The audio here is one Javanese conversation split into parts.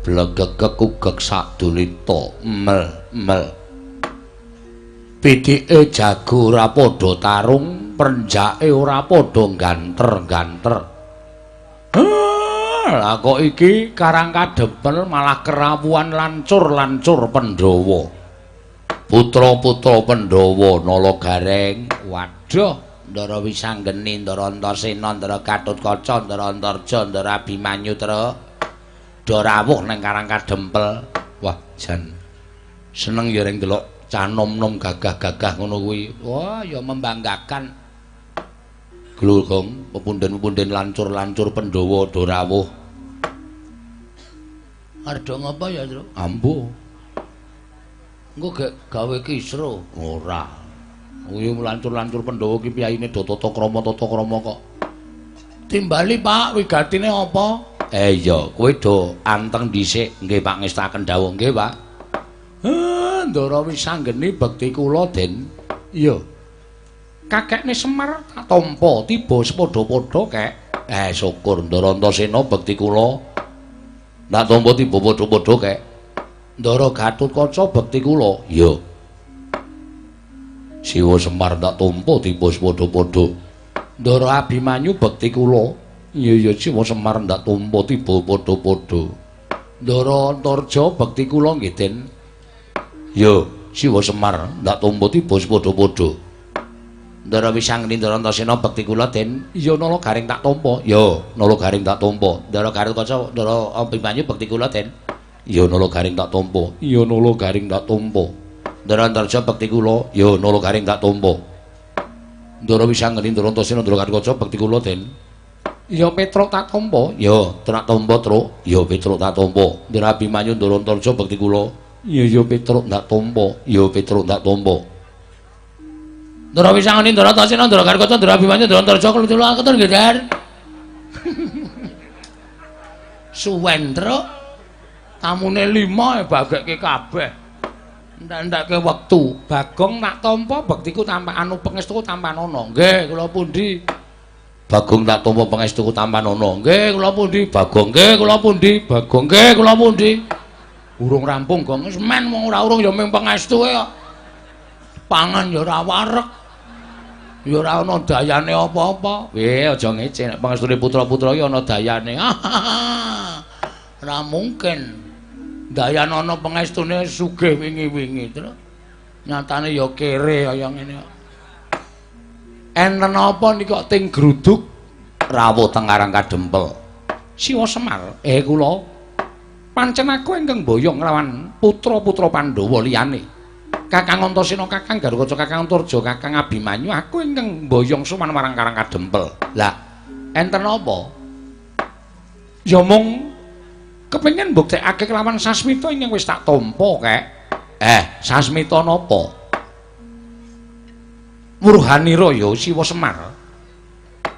blegegek ugeg sadulita mel pitike jago ora padha tarung prenjake ora padha ganter-ganter lah kok iki Karang Kadempel malah kerawuhan lancur-lancur Pandhawa putra-putra Pandhawa Nalagareng waduh Ndara Wisanggeni, Ndara Antasena, Ndara Gatotkaca, Ndara Antarja, Ndara Abimanyu Ndara rawuh nang Karang Kadempel. Wah, jan seneng ya ring delok cah nom-nom gagah-gagah ngono kuwi. Wah, ya membanggakan. Glulgong pepunden-pepunden lancur-lancur Pandhawa do rawuh. Arep ngapa ya, Tru? Ambo. Engko gek gawe kisru ora. Kuwi lancur-lancur Pandhawa ki piyayine do tata krama kok. Timbali Pak, wigatine apa? Iya, kowe do anteng dhisik nggih Pak ngestaken dawuh nggih Pak. Ndara Wisanggeni bekti kula Den. Iya. Kakekne Semar tak tampa tiba sepadha-padha kek. Syukur Ndara Antasena bekti kula tak tampa tiba padha-padha kek. Ndara Gatotkaca bekti kula. Iya. Siwa Semar tak tampa tiba padha-padha. Ndara Abimanyu bekti kula. Iya Siwa Semar tak tampa tiba padha-padha. Ndara Antarja bekti kula nggih Den. Ya, Siwa Semar tak tampa tiba padha-padha. Ndara Wisanggeni Ndara Antasena bekti kula Den. Iya Nalagaring tak tampa. Ya, Nalagaring tak tampa. Ndara Gatotkaca, Ndara Abimanyu bekti kula Den. Ya Nalagaring tak tampa. Iya Nalagaring tak tampa. Ndara Antarja bekti kula, ya Nalagaring tak tampa. Ndara Wisanggeni, Ndara Antasena, Ndara Gatotkaca bekti kula Den. Ya Petruk tak tampa, ya tak tampa Truk, ya Petruk tak tampa. Ndara Abimanyu, Ndara Antarja bekti kula, ya Petruk tak tampa, ya Petruk tak tampa. Ndara Wisanggeni, Ndara Antasena, Ndara Gatotkaca, Ndara Abimanyu, Ndara Antarja kula ketun nggih Den. Suwen Truk. Tamune 5 bagekke kabeh. Ndak-ndake wektu. Bagong tak tampa bektiku tanpa anu pengestuku tanpa ana. Nggih, kula pundi? Bagong tak tampa pengestuku tanpa ana. Nggih, kula pundi? Bagong nggih, kula pundi? Bagong nggih, kula pundi? Urung rampung, Gong. Semen wong ora urung ya ming pengestuke kok. Pangan ya ora wareg. Ya ora ana dayane apa-apa. Aja ngece nek pengestune putra-putra ki ana dayane. Ora mungkin. Dayan ana pengestune sugih wingi-wingi terus nyatane ya kere kaya ngene kok. Enten apa niki kok ting gruduk rawuh teng Karang Kadempel. Siwa Semar, kula pancen aku ingkang boyong nglawan putra-putra Pandhawa liyane. Kakang Antasena, Kakang Gatotkaca, Kakang Antarja, Kakang Abimanyu, aku ingkang boyong sowan marang Karang Kadempel. Lah, enten apa? Ya mung kepengin mbuktekake kelawan Sasmita ingkang wis tak tampa kek. Sasmita napa? Murhanira ya Siwa Semar.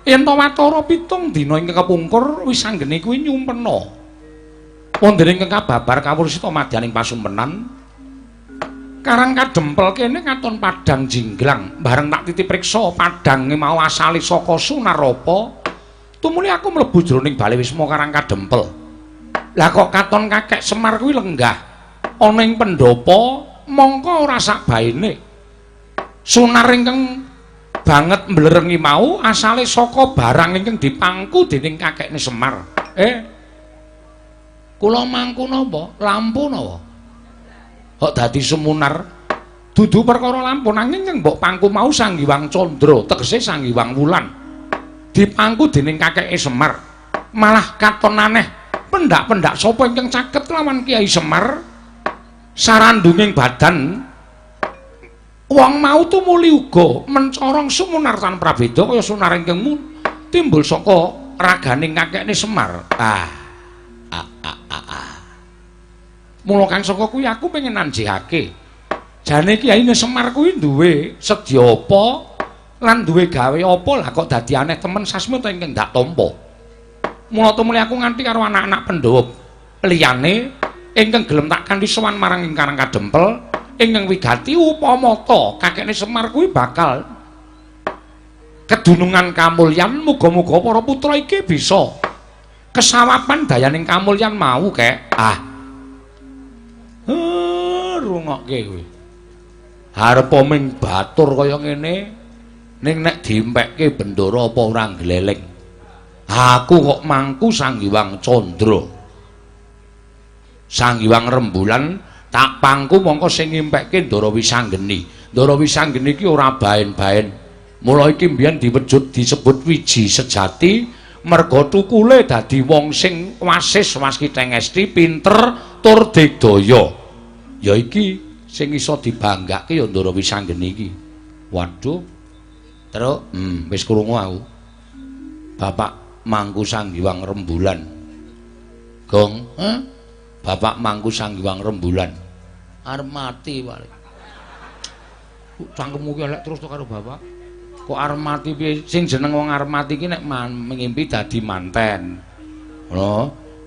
Yen ta watara 7 dina ingkang kepungkur Wisanggeni kuwi nyumpena. Wonten ingkang kababar kawursita madyaning pasumpenan. Karang Kadempel kene katon padang jinggrang, bareng tak titip priksa padange mau asale saka Sunarapa. Tumuli aku mlebu jroning Bale Wisma Karang Kadempel. Lah kok katon kakek Semar kuwi lenggah ana ing pendhapa mongko ora sak baene. Sunar ingkang banget mblerengi mau asale saka barang ingkang dipangku dening kakekne Semar. Kula mangku napa? Lampu napa? Kok dadi sumunar? Dudu perkara lampu nanging mbok pangku mau Sang Hyang Candra, tegese Sang Hyang Wulan. Dipangku dening kakeke Semar. Malah katon aneh. Pendak-pendak sapa ingkang caket lawan Kiai Semar sarandunging badan wong mau tumuli uga mencorong sumunar tanpa beda kaya sunar ingkang timbul saka raganing kakekne Semar. Mula kang saka kuwi aku pengen nanjihake jane Kiyaine Semar kuwi duwe sedya apa lan duwe gawe apa lah kok dadi aneh temen Sasmita ingkang dak tampa. Mula tumuli aku nganti karo anak-anak Pandhawa liyane ingkang gelem tak kanthi sowan marang ing Karang Kadempel ingkang wigati upama ta kakekne Semar kuwi bakal kedunungan kamulyan. Muga-muga para putra iki bisa kesawapan dayaning kamulyan mau kek. Rungokke kowe. Arep ming batur kaya ngene ning nek diempekke bendara apa ora gleleng. Aku kok mangku Sang Hyang Candra. Sang Hyang Rembulan tak pangku mongko sing ngimpekke Ndara Wisanggeni. Ndara Wisanggeni iki ora baen-baen. Mula iki mbiyen diwujud disebut wiji sejati merga tukule dadi wong sing wasis waskitheng esti pinter tur digdaya. Ya iki sing iso dibanggake ya Ndara Wisanggeni iki. Waduh. Terus wis krungu aku. Bapak mangku Sang Hyang Rembulan. Gong, Bapak mangku Sang Hyang Rembulan. Arep mati paling. Cangkemmu ki elek terus to karo bapak. Kok arep mati piye? Sing jeneng wong arep mati ki nek ngimpi dadi manten. Lho,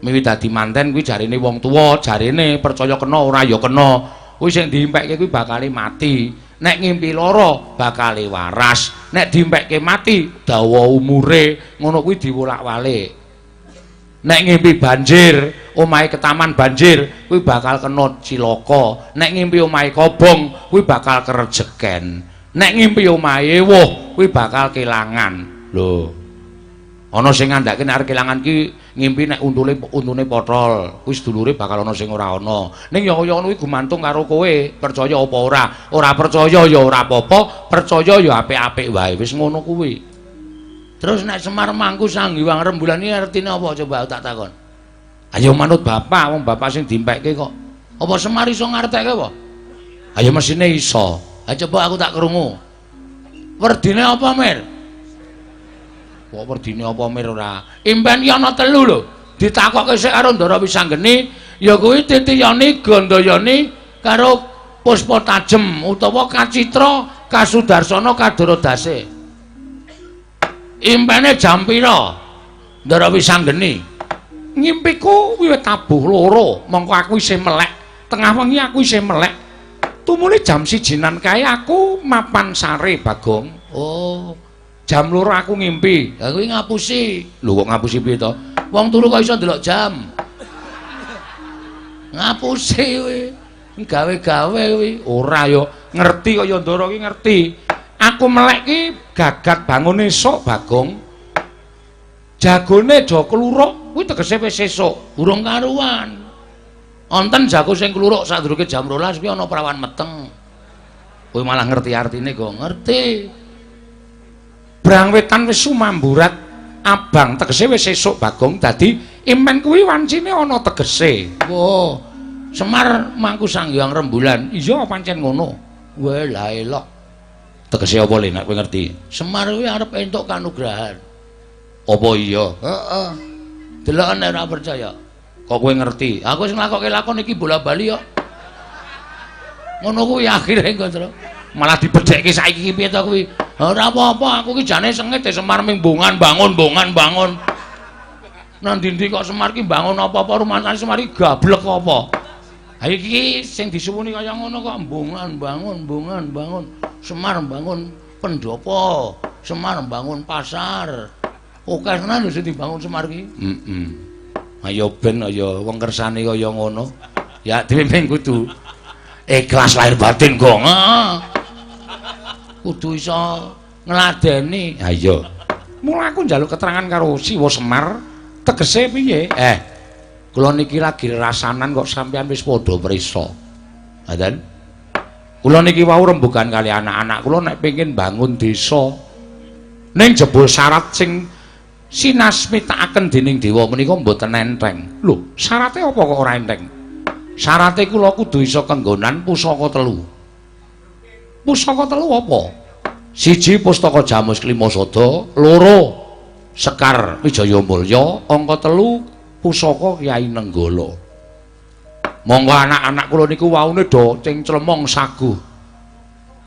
mimpi dadi manten kuwi jarine wong tuwa, jarine percaya kena ora ya kena. Kuwi sing diimpekke kuwi bakal mati. Nek ngimpi loro bakal waras. Nek diimpekke mati dawa umure, ngono kuwi diwolak-walik. Nek ngimpi banjir, omahe ketaman banjir, kuwi bakal kena cilaka. Nek ngimpi omahe kobong, kuwi bakal kerejeken. Nek ngimpi omahe ewuh, kuwi bakal kelangan. Lho. Ana sing ngandhake nek arep kelangan ki ngimpi nek untune potol, kuwi sedulure bakal ana sing ora ana. Ning ya kaya ngono kuwi gumantung karo kowe, percaya apa ora. Ora percaya ya ora apa-apa, percaya ya apik-apik wae. Wis ngono kuwi. Terus nek Semar mangku Sang Hyang Rembulan iki artine apa coba tak takon. Ayo manut bapak, wong bapak sing diempekke kok. Apa Semar iso ngartekke apa? Ayo mesine iso. Ha coba aku tak krungu. Werdine apa, Mir? Kok werdine apa Mir ora? Impen ki ana 3 lho. Ditakokke sik karo Ndara Wisanggeni, ya kuwi Titiyani, Gandayani karo Puspa Tajem utawa Kacitra, Kasudarsana, Kadorodase. Impene jam pira? Ndara Wisanggeni. Ngimpiku wiwit tabuh loro, mongko aku isih melek. Tengah wengi aku isih melek. Tumule jam 1-an kae aku mapan sare Bagong. Oh. Jam loro aku ngimpi. Ha kuwi ngapusi. Lho kok ngapusi piye to? Wong turu kok iso ndelok jam. Ngapusi kuwi. Gawe-gawe kuwi. Ora ya ngerti kaya Ndara ki ngerti. Aku melek ki gagat bangun esuk Bagong. Jagone aja kluruk kuwi tegese wis esuk, urung karuan. Wonten jago sing kluruk sadurunge jam 12 kuwi ana prawan meteng. Kowe malah ngerti artine kok. Ngerti. Brang wetan wis sumamburat abang tegese wis esuk Bagong dadi impen kuwi wancine ana tegese. Wo, Semar mangku Sang Hyang Rembulan. Iya pancen ngono. Wah, la elok. Tegese apa le nek kowe ngerti? Semar kuwi arep entuk kanugrahan. Apa iya? Heeh. Deloken nek ora percaya. Kok kowe ngerti? Aku sing nglakokke lakon iki bola-bali kok. Ngono kuwi akhire Gondro. Malah dibedhekke saiki piye to kuwi? Ora apa-apa, aku ki jane sengit Semar ming bongan bangun. Nang ndi kok Semar ki bangun apa-apa rumahan Semar ki gablek apa? Ha iki sing disuwuni kaya ngono kok bongan bangun. Semar bangun pendopo, Semar bangun pasar. Oke tenan lho sing dibangun Semar ki. Ayo ben ya wong kersane kaya ngono. Ya dhewe ming kudu ikhlas lahir batin, Gong. Kudu iso ngladeni. Ha iya. Mula aku njaluk keterangan karo Siwa Semar, tegese piye? Kula niki lagi rasanan kok sampean wis padha prisa. Ngaten? Kula niki wau rembugan kali anak-anak kula nek pengin bangun desa. Ning jebul syarat sing sinasmitakaken dening dewa menika mboten enteng. Lho, syarate apa kok ora enteng? Syarate kula kudu iso kenggonan pusaka 3. Pusaka 3 apa? 1 Pustaka Jamus Klimasada, 2 Sekar Wijaya Mulya, angka 3 Pusaka Kyai Nenggala. Monggo anak-anak kula niku waune do cing clemong saguh.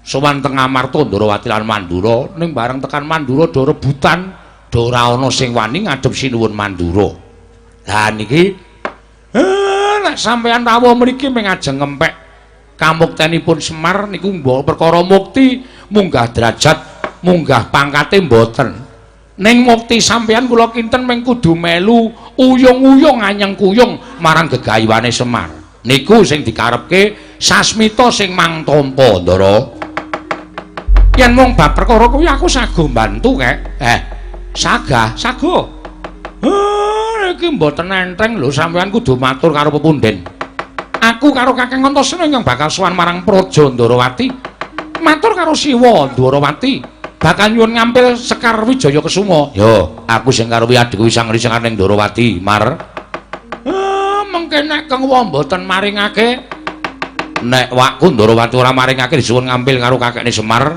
Sowan teng Amarta Ndarawati lan Mandura, ning bareng tekan Mandura do rebutan, do ora ana sing wani ngadhep sinuwun Mandura. Lah niki nek sampeyan rawuh mriki ming ajeng ngempek kamuktenipun Semar niku mbok perkara mukti munggah derajat, munggah pangkate mboten. Ning mukti sampeyan kula kinten ming kudu melu uyung-uyung anyeng kuyung marang gegayuhane Semar. Niku sing dikarepke Sasmita sing mang tampa, Ndara. Yen mung bab perkara kuwi aku sago mbantu, Kek. Saga. Iki mboten enteng lho, sampeyan kudu matur karo pepunden. Aku karo Kakang Antasena yang bakal sowan marang Praja Ndarawati. Matur karo Siwa Ndarawati. Bakal nyuwun ngampil Sekar Wijaya Kesuma. Yo, aku sing karo adikku Sang Risang ning Ndarawati, Mar. Mengke nek Kang Wa mboten maringake. Nek wakku Ndarawati ora maringake disuwun ngampil karo kakekne Semar.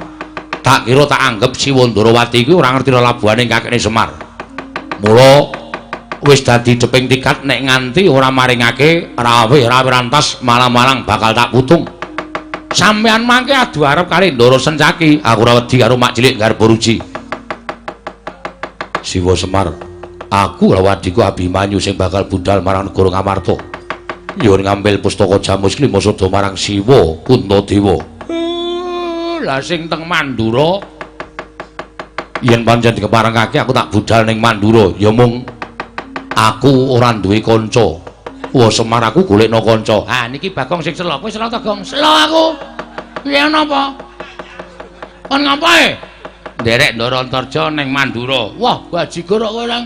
Tak kira tak anggap Siwa Ndarawati kuwi ora ngerti labuhane kakekne Semar. Mula wis dadi deping tikat nek nganti ora maringake rawe rantas malang-malang bakal tak putung. Sampeyan mangke adu arep kali Ndara Sencaki, aku ora wedi karo mak cilik garba ruji. Siwa Semar, aku lho adiku Abimanyu sing bakal budal marang negara Ngamarta. Ya ngambil pustaka Jamus Klima Sada marang Siwa Kuntadewa. Lah sing teng Mandura yen pancen dikeparengake aku tak budal ning Mandura, ya mung aku ora duwe kanca. Wah Semar aku golekno kanca. Ha niki Bagong sing selo. Kowe selo ta, Gong? Selo aku. Piye napa? Kon ngapae? Nderek Ndara Antarja ning Mandura. Wah, bajigur kok kowe nang.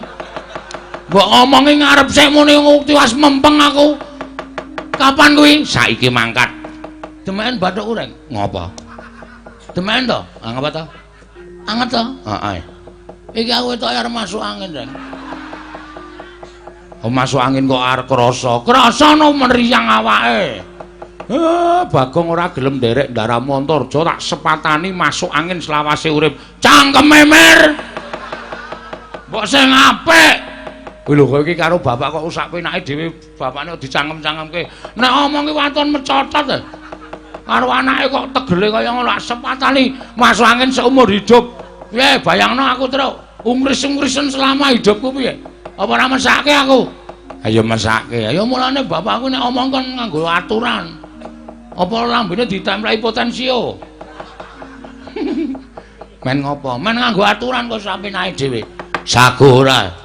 Mbok ngomongi ngarep sik muni tiwas mempeng aku. Kapan kuwi? Saiki mangkat. Demen bathuk ureng. Ngopo? Demen to? Ngapa to? Anget to? Heeh. Iki aku tok arep masuk angin, Reng. Masuk angin kok arep krasa no mriyang awake. Bagong ora gelem nderek Ndaramu Antarja tak sepatani masuk angin selawase urip. Cangkem memer. Mbok sing apik. Kuwi lho kowe iki karo bapak kok usak penake dhewe bapakne dicangkem-cangkemke. Nek omong ki waton mecotot to. Karo anake kok tegele kaya ngono sepatani masuk angin seumur hidup. Piye bayangno aku terus ungris-ungrisen selama hidupku piye? Apa ora mesake aku? Ayo mesake. Ayo mulane bapakku nek omong kon nganggo aturan. Apa lambene ditempleki potensio? Men ngopo? Men nganggo aturan kok sampe naik dhewe. Sago ora.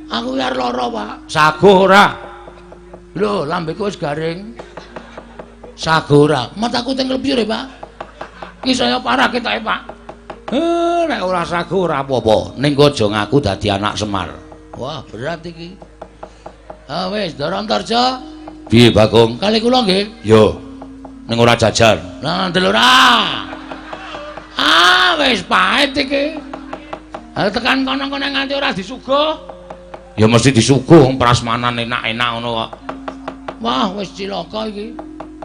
Aku yar lara, Pak. Sago ora. Lho, lambeku wis garing. Sago ora. Mataku tinggal pire, Pak? Ki saya parah ketoke, Pak. Nek ora sago ora apa-apa. Ning aja ngaku dadi anak Semar. Wah, berat iki. Wis, Ndara Antarja. Piye, Bagong? Kali kula nggih. Yo. Ning ora jajan. Lah ndel ora. Wis pahit iki. Tekan kono-kono nganti ora disuguh. Ya mesti disuguh wong prasmanan enak-enak ngono kok. Wah, wis cilaka iki.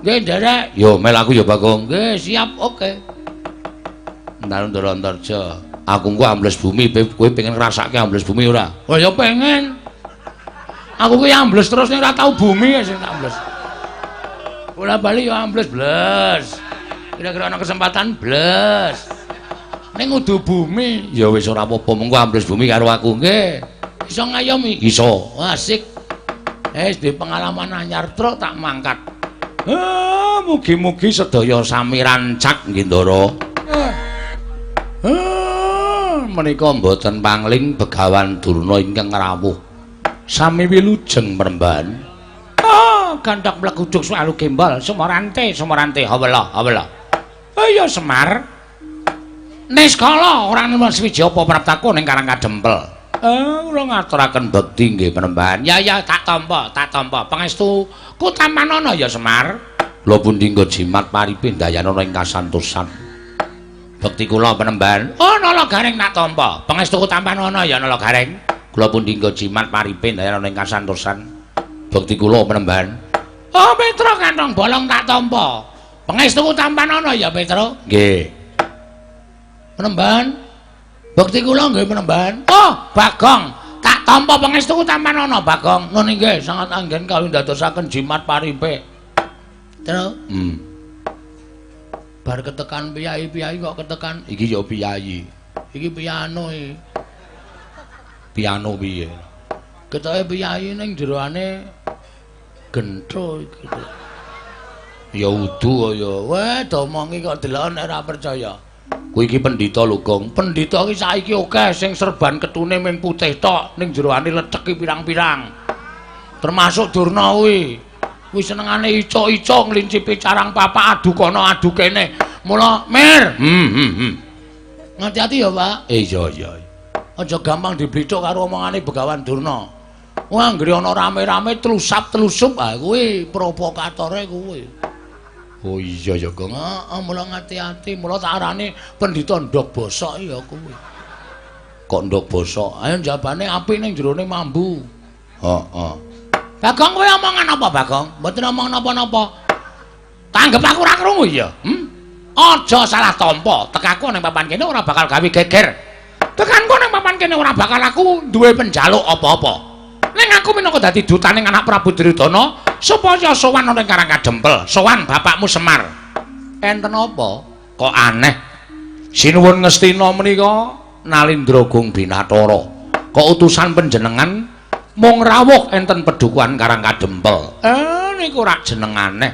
Nggih, nderek. Yo, mel aku ya, Bagong. Nggih, siap, oke. Ndara Antarja. Aku engko ambles bumi, kowe pengen ngrasake ambles bumi ora? Oh ya pengen. Aku ki ambles terus ning ora tau bumi sing tak ambles. Bola bali ya ambles bles. Kira-kira ana kesempatan bles. Ning udu bumi ya wis ora apa-apa mengko ambles bumi karo aku nggih. Iso ngayomi? Iso. Asik. Wis di pengalaman anyar truk tak mangkat. Mugi-mugi sedaya sami rancak nggih Ndara. Menika mboten pangling Begawan Durna ingkang rawuh. Sami wilujeng Mremban. Gandak mleguduk selalu gembal, Semorante, hawela. Ya Semar. Niskala ora nemen swiji apa praptaku ning Karang Kadempel. Kula ngaturaken bekti nggih Mremban. Ya tak tampa. Pangestu ku tamanana ya Semar. Kula pundi nggo jimat paripe dayana ing kasantosan. Bekti kula Penemban. Oh Nala Gareng tak tampa. Pangestu tampanana ya Nala Gareng. Kula pundi nggo jimat paripe dayana ing kasantosan. Bekti kula Penemban. Oh Petro kantong bolong tak tampa. Pangestu tampanana ya Petro. Nggih. Penemban. Bekti kula nggih Penemban. Oh Bagong tak tampa pangestu tampanana Bagong. Nun nggih sangat anggen kawin dadosaken jimat paripe. Terus bar ketekan piyai-piyai kok ketekan iki ya piyai. Iki piano iki. Piano piye? Ketoke piyai ning jeroane gentro iki. Ya udu kaya. Weh, domongi kok deloken ora percaya. Kuwi iki pendhita lho, Gong. Pendhita iki saiki akeh sing serban ketune ming putih tok, ning jeroane lecek iki pirang-pirang. Termasuk Durna kuwi. Wis senengane icok-icok nglincipi carang papa adu kono adu kene. Mula Mir. Ngati-ati ya, Pak. Iya. Aja gampang diblithuk karo omongane Begawan Durna. Wah, anggere ana rame-rame tlusap-tlusup ah kuwi provokatore kuwi. Oh iya ya, Kang. Heeh, mula ngati-ati, mula tak arani pendhita ndok bosok ya kuwi. Kok ndok bosok? Ayo jabane apik ning jerone mambu. Heeh. Bagong kowe omongan apa, Bagong? Mboten omong napa-napa. Tanggep aku ora krungu ya. Aja salah tampa. Tekaku ning papan kene ora bakal gawe geger. Tekanku ning papan kene ora bakal aku duwe penjaluk apa-apa. Ning aku minangka dadi dutaning anak Prabu Duryudana supaya sowan ning Karang Kadempel, sowan bapakmu Semar. Enten apa? Kok aneh. Sinuwun Ngastina menika Nalindra Gung Binathara. Kok utusan panjenengan mung rawuh enten Pedukuhan Karang Kadempel. Niku rak jeneng aneh.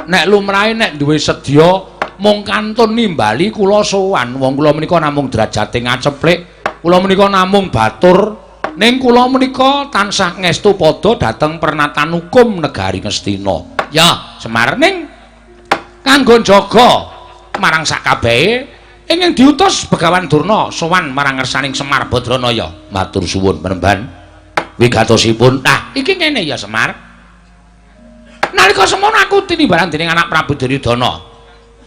Nek lumrahe nek duwe sedya mung kantun nimbali kula sowan. Wong kula menika namung derajate ngaceplik. Kula menika namung batur. Ning kula menika tansah ngestu padha dhateng pernatan hukum negari Ngastina. Ya, Semar ning kanggo jaga marang sakabehe ingkang diutus Begawan Durna sowan marang ngersaning Semar Badranaya. Matur suwun penemban. Wigatosipun. Nah, iki ngene ya Semar. Nalika semono aku tinimbalan dening anak Prabu Duryudana.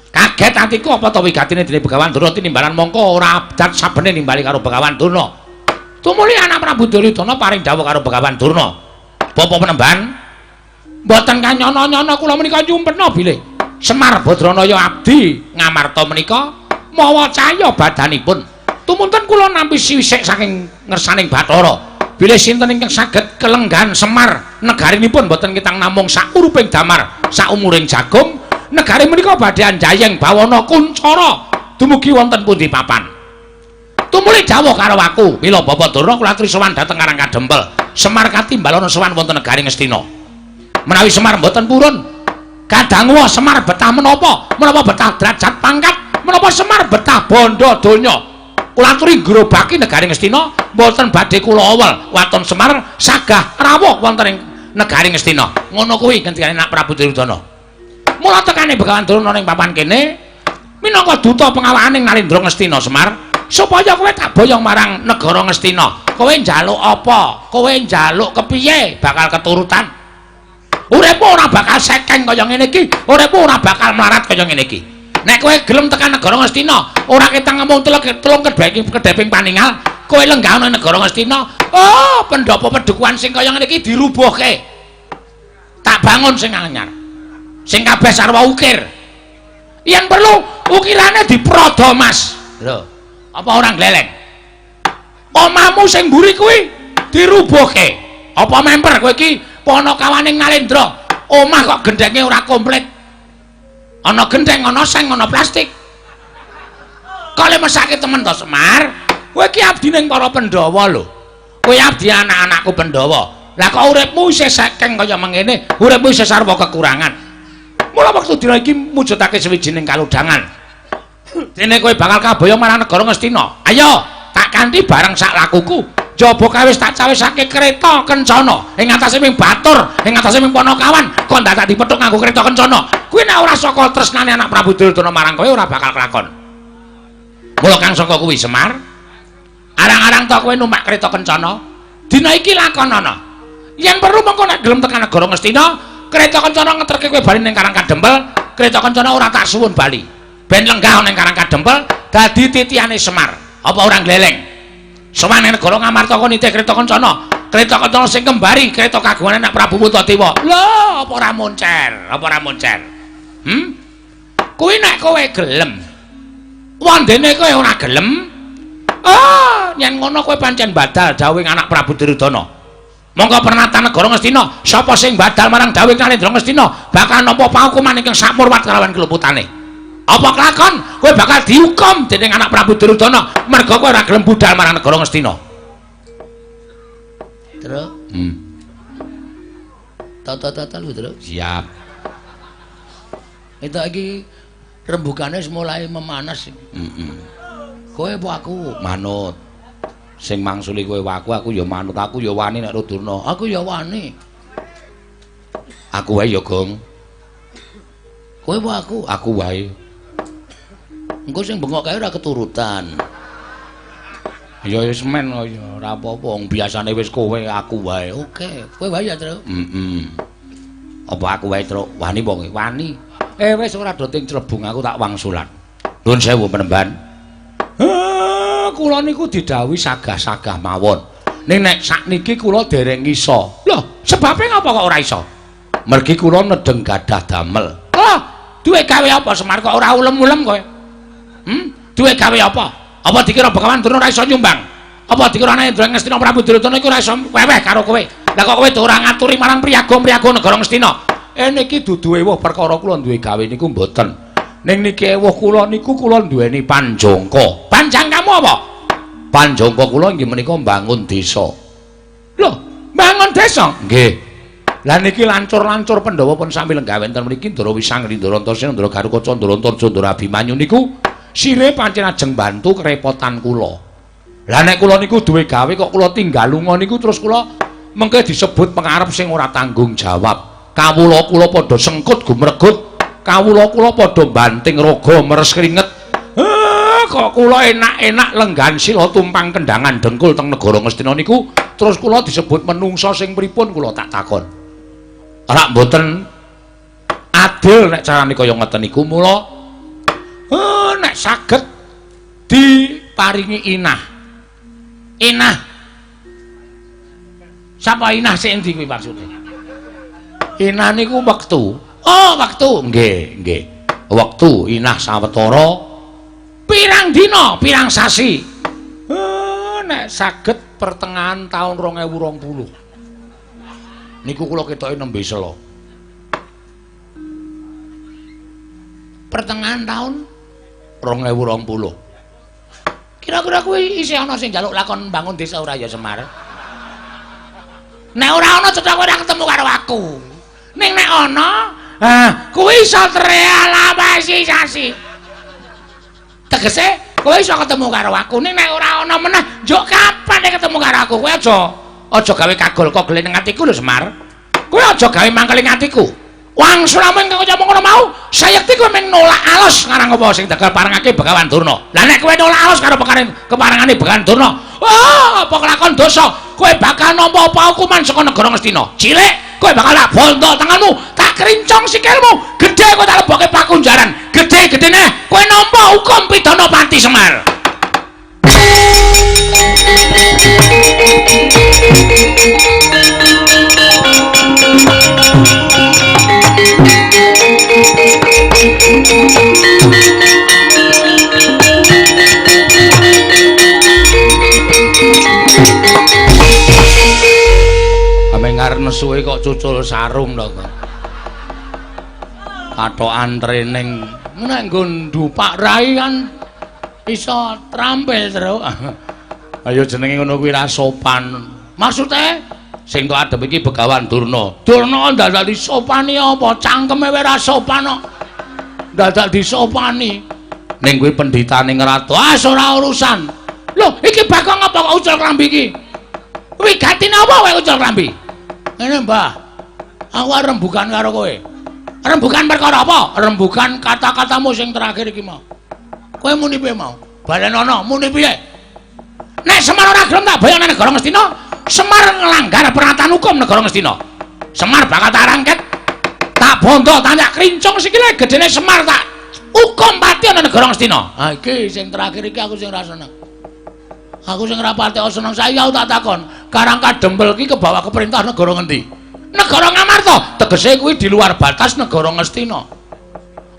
Kaget atiku apa to wigatine dening Begawan Durna tinimbalan mongko ora abdat sabene nimbali karo Begawan Durna. Tumuli anak Prabu Duryudana paring dawuh karo Begawan Durna. Bapa penemban, mboten kanyono-nyono kula menika nyumpena bilih Semar Badranaya abdi ngamarta menika mawa cahya badanipun. Tumunten kula nampi siwisik saking ngersaning Bathara. Bilih sinten ingkang saged kelenggan Semar negarinipun mboten kitang namung sak uruping damar, sak umuring jagung, negari menika badhe anjayeng bawana kuncara dumugi wonten pundi papan. Tumuli dawuh karo aku, mila Bapak Durna kula aturi sowan dhateng Karang Kadempel. Semar katimbalana sowan wonten negari Ngastina. Menawi Semar mboten purun, kadangku Semar betah menapa? Menapa betah derajat pangkat? Menapa Semar betah bondo donya? Kula aturi grobaki negari Ngastina, mboten badhe kula awel waton Semar sagah rawuh wonten ing negari Ngastina. Ngono kuwi ngendikane anak Prabu Duryudana. Mula tekane Begawan Durna ning papan kene minangka duta pengawaning Nalindra Ngastina Semar. Supaya kowe tak boyong marang negara Ngastina. Kowe njaluk apa? Kowe njaluk kepiye? Bakal keturutan. Uripmu ora bakal sekeng kaya ngene iki. Uripmu ora bakal mlarat kaya ngene iki. Nek kowe gelem tekan negara Ngastina, ora ketang ngomong telung kedheping paningal, kowe lenggah nang negara Ngastina. Oh, pendopo pedukuhan sing kaya ngene iki dirubuhke. Tak bangun sing anyar. Sing kabeh sarwa ukir. Yen perlu ukirane diprodo, Mas. Lho. Apa orang gleleng? Omahmu sing mburi kuwi dirubuhke. Apa memper kowe iki panakawaning Nalindra? Omah kok gendenge ora komplit. Ana gendeng, ana seng, ana plastik. Kok le mesake temen to Semar? Kowe iki abdine para Pandhawa lho. Kowe abdi anak-anakku Pandhawa. Lah kok uripmu isih sekeng kaya mengene, uripmu isih sarwa kekurangan. Mula wektu dina iki mujudake sawijining kaludhangan. Dene kowe bakal kaboyong marang negara Ngastina. Ayo, tak kanthi bareng sak lakuku. Jaba kawis tak cawisake kereta kencana ing atase ming batur, ing atase ming Panakawan, kok dadak dipethuk nganggo kereta kencana. Kuwi nek ora saka tresnane anak Prabu Duryudana marang kowe ora bakal kelakon. Mula kang saka kuwi Semar, arang-arang to kowe numpak kereta kencana. Dina iki lakonana. Yen perlu mengko nek gelem tekan negara Ngastina, kereta kencana ngeterke kowe bali ning Karang Kadempel, kereta kencana ora tak suwun bali. Ben lenggah ning Karang Kadempel dadi titiane Semar. Apa orang gleleng? Sowan ning negara Ngamarta kok nitih kereta kencana. Kereta kencana sing kembari kereta kagungane anak Prabu Puntadewa. Lho, apa ora moncer? Apa ora moncer? Kuwi nek kowe gelem. Wandene kowe ora gelem. Oh, yen ngono kowe pancen badal dawuh anak Prabu Duryudana. Monggo pernatan negara Ngastina, sapa sing badal marang dawuh Nalindra Ngastina bakal nampa paukuman ingkang sakmurwat kalawan keluputane. Apa kelakon kowe bakal dihukum dening anak Prabu Duryudana merga kowe ora gelem budal marang negara Ngastina. Terus? Tata-tata lu terus. Siap. Itu lagi rembugane mulai memanas. Kowe apa aku? Manut. Sing mangsuli kowe aku ya manut, aku ya wani nek Durna. Aku ya wani. Aku wae ya, Gong. Kowe apa aku? Aku wae. Engko sing bengok kae ora keturutan. Ya wis men kaya ora apa-apa, wong biasane wis kowe aku wae. Oke, kowe wae ya, Truk. Apa aku wae, Truk? Wani apa kowe? Wani. Wis ora doting celebung aku tak wangsulan. Nuwun sewu penemban. Kula niku didhawuhi sagah-sagah mawon. Ning nek sakniki kula dereng iso. Lho, sebabe ngapa kok ora iso? Mergi kula nedeng gadah damel. Lah, duwe gawe apa Semar kok ora ulem-ulem kowe? Duwe gawe apa? Apa dikira Begawan Durna ora iso nyumbang? Apa dikira ana Indra Ngastina Prabu Duryudana iku ora iso weweh karo kowe? Lah kok kowe ora ngaturi marang priyaga-priyaga negara Ngastina? Niki dudu ewuh perkara kula duwe gawe niku mboten. Ning niki ewuh kula niku kula duweni panjangka. Panjang kamu apa? Panjangka kula inggih menika mbangun desa. Lho, mbangun desa? Nggih. Lah niki lancur-lancur Pandhawa pun sami lenggawe enten mriki Ndara Wisang, Ndara Antasena, Ndara Garukaca, Ndara Antarja, Ndara Abimanyu niku sire pancen ajeng bantu kerepotan kula. Lah nek kula niku duwe gawe kok kula tinggal lunga niku terus kula mengke disebut pengarep sing ora tanggung jawab. Kawula kula padha sengkut gumregut. Kawula kula padha banting raga meres keringet. Kok kula enak-enak lenggan sila tumpang kendangan dengkul teng negara Ngastina niku terus kula disebut menungsa sing pripun kula tak takon. Ora mboten adil nek carane kaya ngeten niku mula nek saged diparingi inah. Inah. Sapa inah sing endi kuwi maksude? Inah niku wektu. Oh, wektu. Nggih, nggih. Wektu inah sawetara pirang dina, pirang sasi. Nek saged pertengahan taun 2020. Niku kula ketoke nembe sela. Pertengahan taun 2020. Kira-kira kuwi isih ana sing njaluk lakon bangun desa ora ya Semar? Nek ora ana cocok ora ketemu karo aku. Ning nek ana, kuwi iso terrealisasi. Tegese kowe iso ketemu karo aku. Ning nek ora ana meneh, njuk kapan nek ketemu karo aku? Kowe aja gawe kagol-kogol ning atiku lho Semar. Kowe aja gawe mangkel ning atiku. Wang sulamen kang ngomong ngono mau, sayekti kowe mung nolak alus ngarang apa sing dagal parengake Begawan Durna. Lah nek kowe nolak alus karo keparengane Begawan Durna, apa kelakon dosa? Kowe bakal nampa apa hukuman saka negara Ngastina. Cilik, kowe bakal tak bondo tanganmu, tak krincong sikilmu. Gedhe kowe tak lebokke pakunjaran. Gedhe-gedhene kowe nampa hukum pidana pati Semar. Amengar nesuke kok cucul sarung to kok. Kathokan training nek nggo ndupak rai kan iso trampil terus. Ayo jenenge ngono kuwi ra sopan. Maksude sing tok adep iki Begawan Durna. Durna dadak disopani apa? Cangkeme wae ra sopan kok. Dadak disopani. Ning kuwi pendhitane ngrato. Ora urusan. Lho, iki Bagong apa kok ucul klambi iki? Wigatine apa wae ucul klambi? Ngene, Mbah. Aku rembugan karo kowe. Rembugan perkara apa? Rembugan kata-katamu sing terakhir iki mau. Kowe muni piye mau? Balenono muni piye? Nek Semar ora gelem tak bayang nang negara Ngastina, Semar nglanggar pernatan hukum negara Ngastina. Semar bakal tak rangket, tak bondo, tak krincong sikile gedene Semar tak hukum pati nang negara Ngastina. Ha iki sing terakhir iki aku sing ora seneng. Aku sing ora pati seneng saya tak takon, Karang Kadempel iki kebawa ke perintah negara ngendi? Negara Ngamarta, tegese kuwi di luar batas negara Ngastina.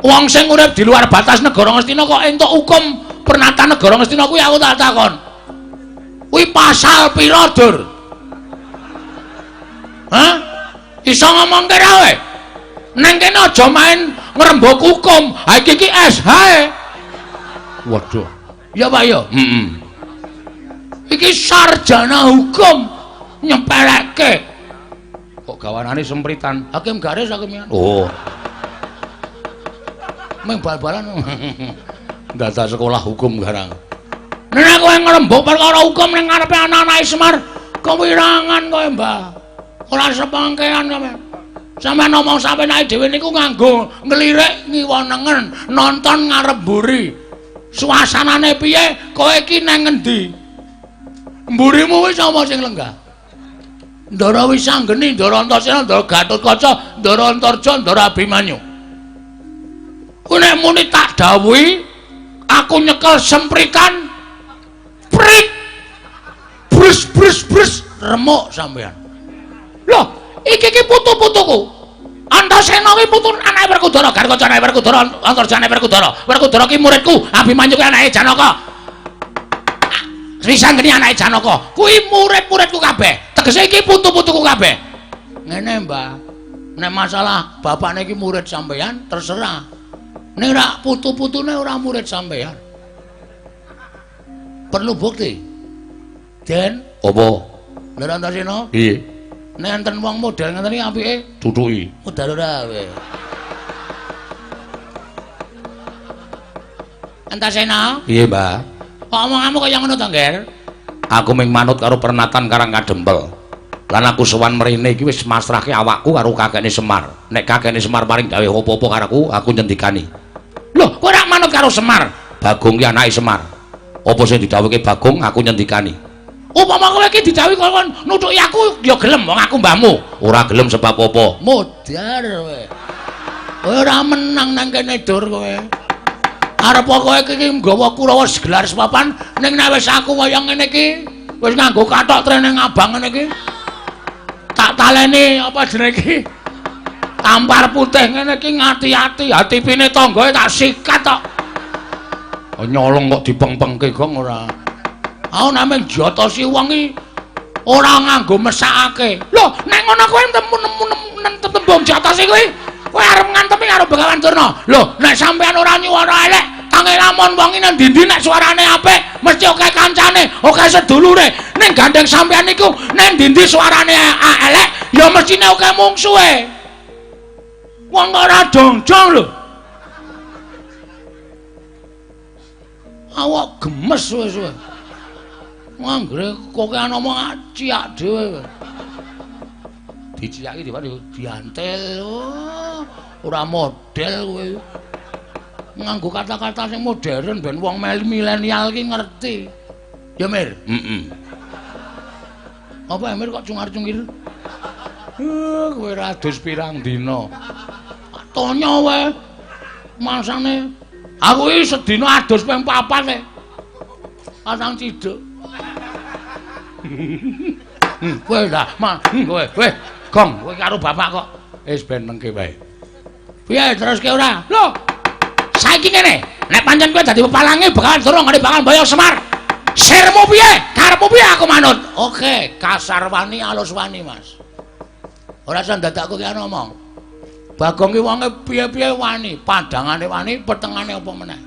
Wong sing urip di luar batas negara Ngastina kok entuk hukum pernatan negara Ngastina kuwi aku tak takon. Kuwi pasal pira, Dur? Hah? Iso ngomong kira kowe? Neng kene aja main ngrembug hukum. Ha iki SH. Waduh. Ya Pak ya? Iki sarjana hukum nyepelekke. Kok gawanane sempritan? Hakim garis hakim. Oh. Meng bal-balan. Data sekolah hukum garang. Nek kowe ngrembug perkara hukum ning ngarepe anak-anak Semar, kewirangan kowe, Mbah. Ora sepangkean kowe. Sampeyan ngomong sampeyan ae dhewe niku nganggo nglirik ngiwonengen, nonton ngarep mburi. Suasanane piye? Kowe iki nang ngendi? Mburimu wis apa sing lenggah? Ndara Wisanggeni, Ndara Antasena, Ndara Gatotkaca, Ndara Antarja, Ndara Abimanyu. Kuwi nek muni tak dawuhi, aku nyekel sempritan prit. Brus remuk sampean. Loh, iki putu-putuku. Antasena kuwi putu anake Werkudara, Gatotkaca anake Werkudara, Antarja anake Werkudara. Werkudara ki muridku, Abimanyu ki anake Janaka. Wisanggeni anake Janaka. Kuwi murid-muridku kabeh. Tegese iki putu-putuku kabeh. Ngene, Mbah. Nek masalah bapakne iki murid sampeyan terserah. Nek ora putu-putune ora murid sampeyan. Perlu bukti. Den, apa? Lha Antasena? Piye? Nek enten wong model ngeten iki apike? Tutuki. Modal ora kowe. Antasena? Piye, Mbah? Kok omonganmu kaya ngono to, Ngger? Aku ming manut karo pernatan Karang Kadempel. Lan aku sowan mrene iki wis masrahke awakku karo kakekne Semar. Nek kakekne Semar paring gawe apa-apa karo aku nyendikani. Loh, kowe ora manut karo Semar? Bagong ki anake Semar. Apa sing didhawuhke Bagong aku nyendikani. Upama kowe iki didhawuhi kon nutuki aku ya gelem wong aku mbahmu. Ora gelem sebab apa? Modar kowe. Kowe ora menang nang kene dur kowe. Arep kowe iki nggawa Kurawa segelar sepapan ning nek wis aku kaya ngene iki wis nganggo kathok trene abang ngene iki. Tak taleni apa jenenge iki? Tampar putih ngene iki ngati-ati, hatipine tanggae tak sikat tok. Nyolong kok dipeng-pengke gong ora. Aku nameng jotosi wong iki ora nganggo mesakake. Lho, nek ngono kowe tembung jotosi kuwi kowe arep ngantemi karo Begawan Durna. Lho, nek sampean ora nyuwara elek, tangi lamun wong iki nang ndi nek suarane apik, mesti oke kancane, oke sedulure. Ning gandeng sampean niku nek ndi suarane elek, ya mestine oke mungsuhe. Wong ora dong-dong lho. Awak gemes suwe-suwe. Anggere koke ana omong ciak dhewe. Diciaki diantel. Oh, ora model kowe. Nganggo kata-kata sing modern ben wong milenial ki ngerti. Ya Mir? Apa Mir kok cungar-cungir? Kowe ra adus pirang dina. Tonya wae. Mangsane aku iki sedina adus ping 4 e. Pasang ciduk. Kowe dah, kowe, Gong, kowe karo bapak kok wis ben mengke wae. Piye teruske ora? Lho. Saiki ngene, nek pancen kowe dadi pepalange Begawan Durna ngene bakal Boyo Semar. Sirmu piye? Karepmu piye aku manut? Oke, kasar wani alus wani, Mas. Ora usah dadakku ki ana omong. Bagong ki wonge piye-piye wani, padangane wani, petengane apa meneh.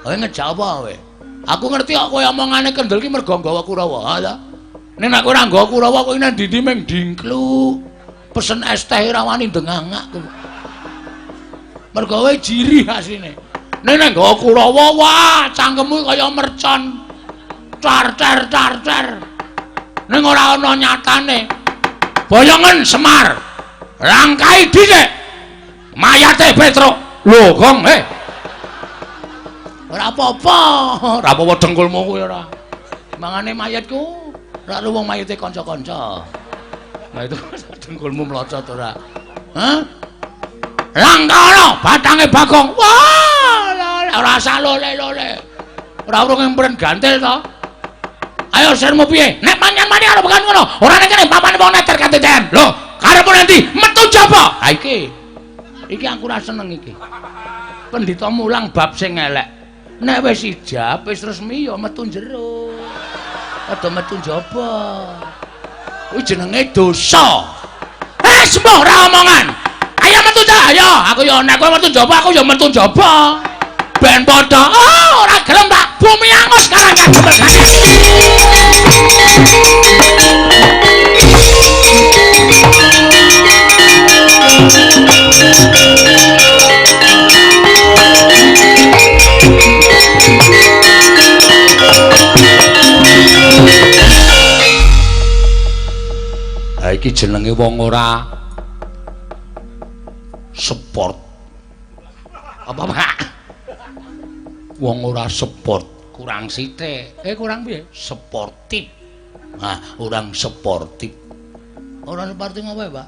Kowe ngejak apa kowe? Aku ngerti kok kowe omongane kendel ki mergo nggawa Kurawa, ha ta? Nek nek ora nggawa Kurawa kowe nang ndi mung dingklu. Pesen es teh ora wani ndengangak kowe. Mergo kowe jiri asine. Nek nek nggawa Kurawa wah, cangkemmu kaya mercon. Car. Ning ora ana nyatane. Boyongen Semar. Rangkai dhisik. Mayate Petruk. Lho, Gong, ora apa-apa, ora apa-apa dengkulmu kuwi ora. Mangane mayatku, ora wong mayite kanca-kanca. Lah itu dengkulmu mlocot ora. Hah? Langkana batange Bagong. Wah, ora usah lole-lole. Ora urung empren gantil to. Ayo sirmu piye? Nek manyan mani karo Begawan ngono, ora nek kene papane wong neter kateten. Lho, karepmu nanti metu jaba. Ha iki aku ora seneng iki. Pendhita mulang bab sing elek. Nek wis ijab wis resmi ya metu jero. Ada metu njaba. Kuwi jenenge dosa. Sembuh ora omongan. Ayo metu ta, ayo. Aku ya nek kowe metu njaba aku ya metu njaba. Ben padha. Oh, ora gelem tak bumi angus Karang Kadempel. Ha iki jenenge wong ora sport. Apa, Pak? Wong ora sport, kurang sithik. Kurang piye? Sportif. Nah, orang sportif. Ora seperti ngopo, Pak?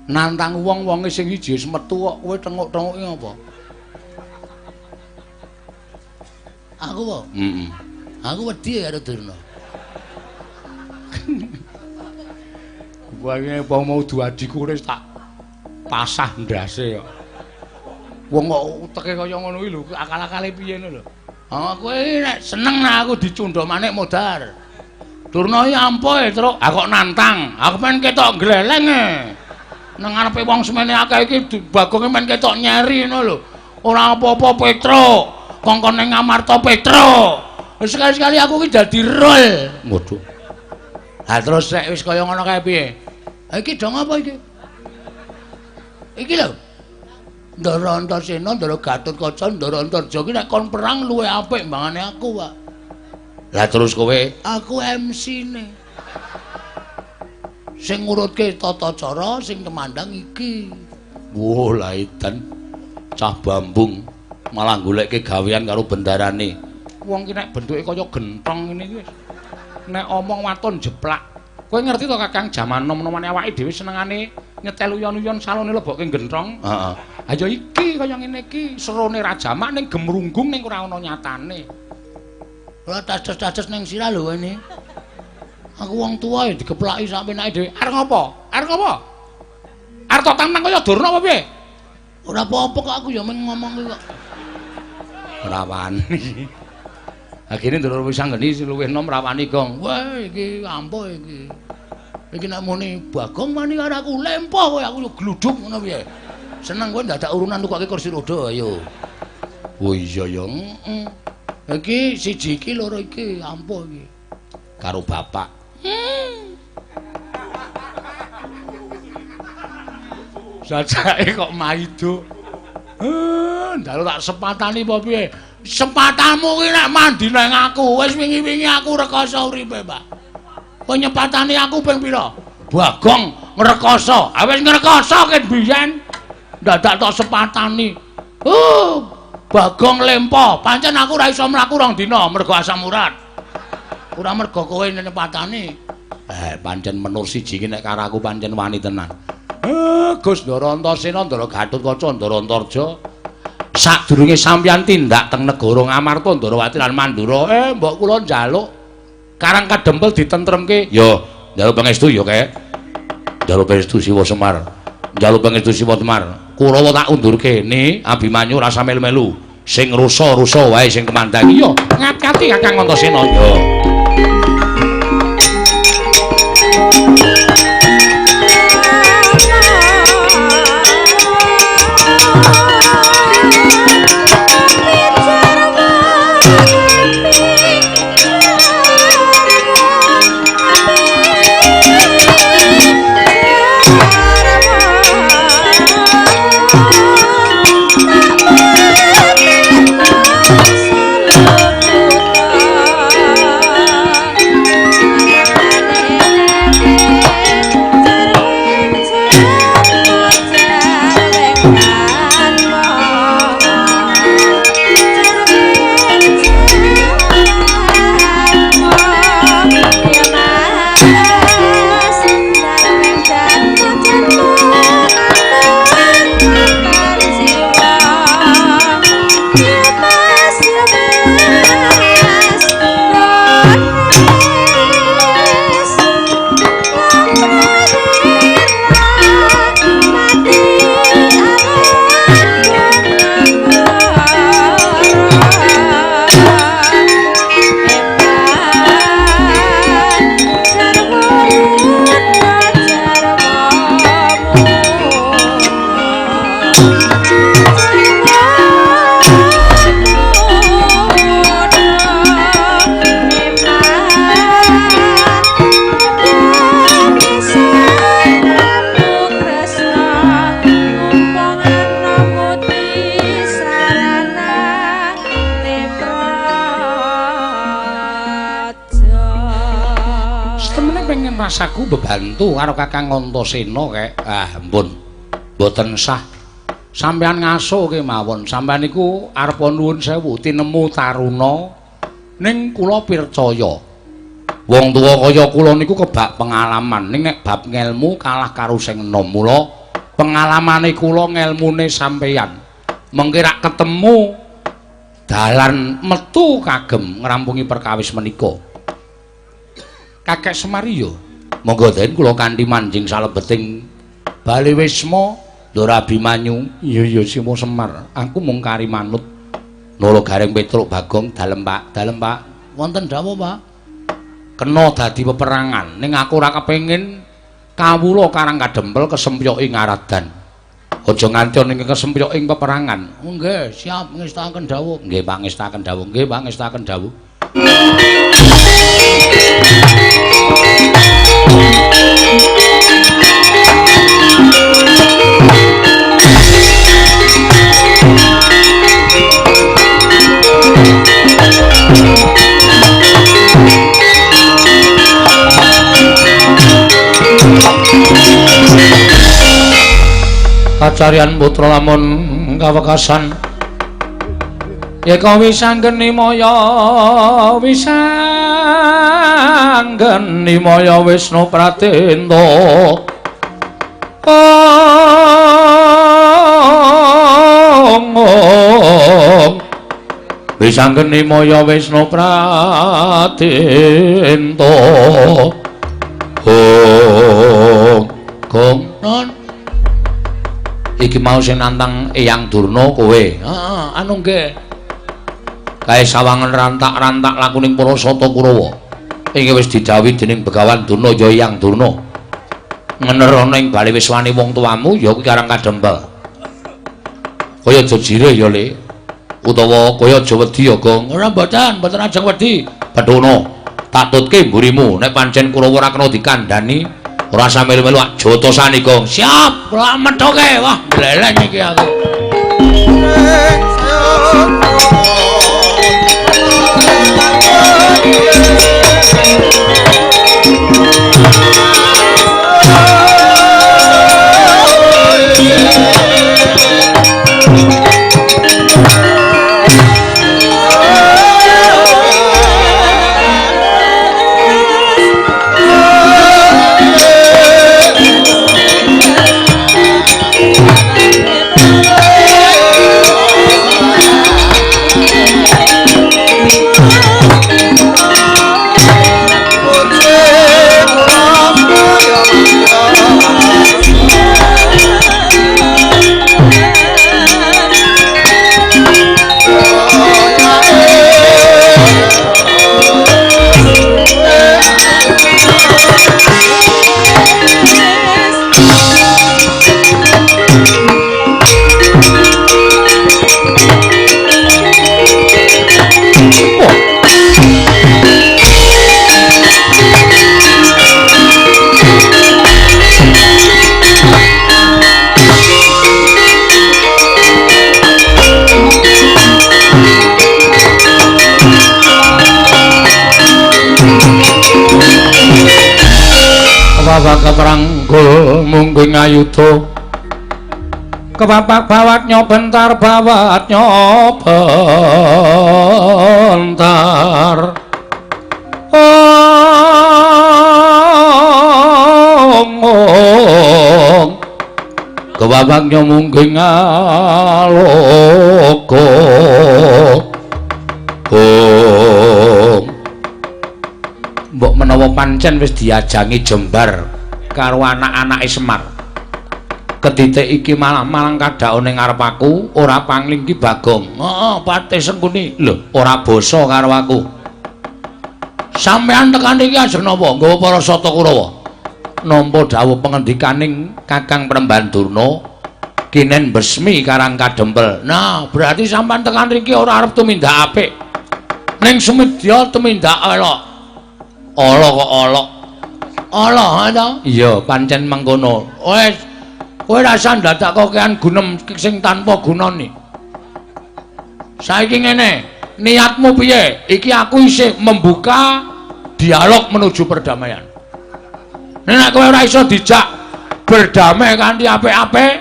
Nantang wong-wonge sing siji wis metu kok kowe tengok-tengoki ngopo? Aku po? Heeh. Aku wedi karo Durna. Wae apa mau duadiku wis tak pasah ndase kok. Wong kok uteke kaya ngono iki lho, akal-akale piye ngono lho. Kowe nek seneng nah aku dicundhok manik modar. Durna iki ampuh truk. Kok nantang, aku men ketok gleleng e. Nang ngarepe wong semene akeh iki bagonge men ketok nyeri ngono lho. Ora apa-apa Petruk. Kongkon ning Amarta Petruk. Sekali-sekali aku iki dadi rol. Waduh. Lah terus nek wis kaya ngono kae piye? Iki dong apa iki? Iki lho. Ndara Antasena, Ndara Gatotkaca, Ndara Antarja iki nek kon perang luwih apik mbangane aku, Pak. Lah terus kowe? Aku MC-ne. Sing ngurutke tata cara, sing kemandang iki. Wah, lah edan cah Bambung malah goleke gawean karo bendarane. Wong ki nek bentuke kaya genthong ngene iki wis. Nek omong waton jeplak. Kowe ngerti to Kakang jaman nom-nomane awake dhewe senengane nyetel uyon-uyon salone lebokke genthong. Heeh. Ha ya iki kaya ngene iki serone rajamak ning gemrunggung ning ora ana nyatane. Ora tajes-tajes ning sirah lho ini. Aku wong tuwa ya digeplaki sak penake dhewe. Arep ngopo? Arep ngopo? Arep tok tantang kaya Durna apa piye? Ora apa-apa kok aku ya men ngomong kok. Ora wani. Akhire ndoro wis anggeni luwih nom rawani gong. Wah iki ampuh iki. Iki nek muni Bagong wani karo aku lempoh kowe aku yo gluduk ngono piye. Seneng kowe ndadak urunan tukoke kursi roda ayo. Oh iya ya. Heeh. Iki siji iki loro iki ampuh iki. Karo bapak. Sajake kok maido. Ndalu tak sepatani apa piye? Sepatanmu kuwi nek mandi nang aku. Wis wingi-wingi aku rekoso uripe, Pak. Kowe nyepatani aku ping pira? Bagong ngrekoso. Ah wis ngrekoso ken biyen. Dadak tok sepatani. Bagong lempo. Pancen aku ora iso mlaku rong dina mergo asam urat. Ora mergo kowe nyepatani. Pancen menur siji iki nek karo aku pancen wani tenan. Gus Ndara Antasena, Ndara Gatotkaca, Ndara Antarja. Sadurunge sampeyan tindak teng negara Ngamarta, Ndarawati lan Mandura, Mbok kula njaluk Karang Kadempel ditentremke. Yo, njaluk pangestu yo, Kek. Njaluk pangestu Siwa Semar. Njaluk pangestu Siwa Semar. Kurawa tak undurke, ni Abimanyu rasa melu-melu. Sing rusa-rusa wae sing kemandang. Yo, ngati-ati Kakang Antasena. Yo. Rasaku bebantu karo Kakang Antasena, Kek. Ampun. Mboten sah. Sampeyan ngaso kemawon. Sampeyan niku arep nuwun sewu tinemu taruna ning kula pircaya. Wong tuwa kaya kula niku kebak pengalaman. Ning nek bab ngelmu kalah karo sing enom. Mula pengalamane kula ngelmune sampeyan. Mengki rak ketemu dalan metu kagem ngrampungi perkawis menika. Kakek Semar yo. Monggo den kula kanthi manjing salebeting Bali Wisma Ndara Abimanyu. Iya Simo Semar. Aku mung kari manut. Nolo Gareng Petruk Bagong dalem Pak. Dalem Pak. Wonten dawuh Pak. Kena dadi peperangan ning aku ora kepengin kawula Karang Kadempel kesempyoking ngaradan. Aja nganti ning kesempyoking peperangan. Oh, nggih, siap ngestaken dawuh. Nggih, Pak ngestaken dawuh. Nggih, Pak ngestaken dawuh. Kacarian putra lamun kawekasan yeka wisanggeni maya Wisnu Pratenda wisanggeni maya Wisnu Pratenda Gong non iki mau sing nantang Eyang Durna kowe. Heeh, anu nggih. Kae sawangen rantak-rantak lakuning para Sata Kurawa. Iki wis didhawuhi dening Begawan Durna ya Eyang Durna. Ngenerana ing bali wiswane wong tuamu ya kuwi Karang Kadempel. Kaya aja jireh ya, Le. Utawa kaya aja wedi ya, Gong. Ora mboten ajeng wedi. Bathuna, tak tutke mburimu nek pancen Kurawa ora kena dikandhani ora sampe melu jotosane Gong. Siap, kula methoke. Wah, bleleng iki aku. Keperanggul mungging ayuda kepapak bawatnya bentar kepapaknya mungging aloka mbok menawa pancen wis diajangi jembar karo anak-anake Semar. Ketitik iki malang kadhaone ngarep aku, ora pangling ki Bagong. Heeh, Patih Sengkuni. Lho, ora basa karo aku. Sampeyan tekan iki ajeng napa? Nggawa para Sata Kurawa. Nampa dawuh pengendikaning Kakang Premban Durna kinen besmi Karang Kadempel. Nah, berarti sampeyan tekan riki ora arep tumindak apik. Ning sumedya tumindak elok. Ala kok olok. Allah ta? Iya, pancen mengkono. Wis kowe rasa ndadak kokean gunem sing tanpa gunane. Saiki ngene, niatmu piye? Iki aku isih membuka dialog menuju perdamaian. Nek kowe ora iso dijak berdamai kanthi apik-apik,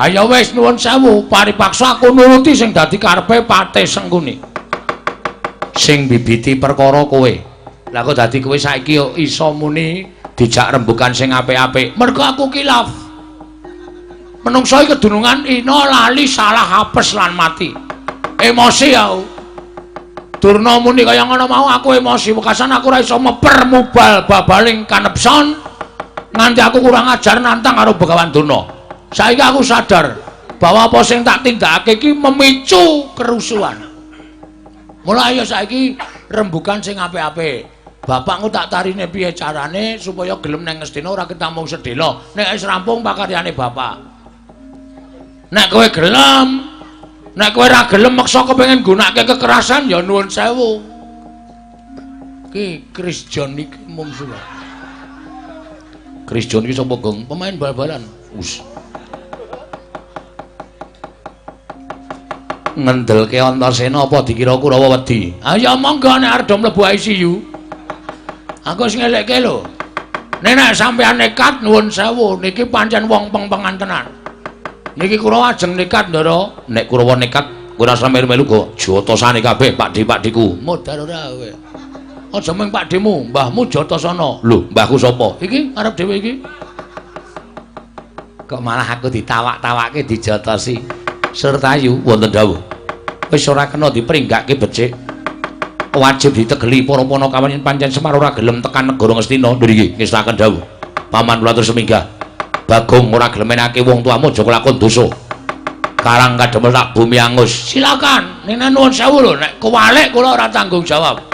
Ayo wis nuwun sewu, paripaksa aku nuruti sing dadi karepe Patih Sengkuni. Sing bibiti perkara kowe. Lah kok dadi kowe saiki yo iso muni dijak rembugan sing apik-apik. Mergo aku kilaf. Menungso iki kedunungan ina lali salah apes lan mati. Emosi aku. Durna muni kaya ngono mau aku emosi wekasan aku ora iso meper mubal babaling kanepson nganti aku kurang ajar nantang karo Begawan Durna. Saiki aku sadar bahwa apa sing tak tindakake iki memicu kerusuhan. Mulai ya saiki rembugan sing apik-apik. Bapakku tak tarine piye carane supaya gelem nang Ngastina ora ketamung sedina. Nek wis rampung pakaryane bapak. Nek kowe gelem, nek kowe ora gelem maksa kepengin gunakake kekerasan ya nuwun sewu. Ki Chris John iki mung suwe. Chris John iki sapa, Gong? Pemain bal-balan. Ngendelke Antasena apa dikira Kurawa wedi? Ah ya monggo nek arep mlebu ICU. Aku sing ngelekke lho. Nek sampeyan nekat nuwun sewu, niki pancen wong peng-pengan tenan. Niki Kurawa ajeng nekat ndara. Nek Kurawa nekat, kowe ora sampe melu go jotosane kabeh Pakdi-pakdiku. Modal ora kowe. Aja mung Pakdimu, mbahmu Jatasana. Lho, mbahku sapa? Iki arep dhewe iki. Kok malah aku ditawak-tawakke dijotosi. Sertayu wonten dawuh. Wis ora kena dipringgake becik. Wajib ditegeli para Panakawan yen pancen Semar ora gelem tekan negara Ngastina. Nggih, ngestaken dawuh. Paman kula terus seminggah. Bagong ora gelem menake wong tuamu aja kelakon dosa. Karang kademel tak bumi angus. Silakan, nek nuwun sewu lho, nek kewalik kula ora tanggung jawab.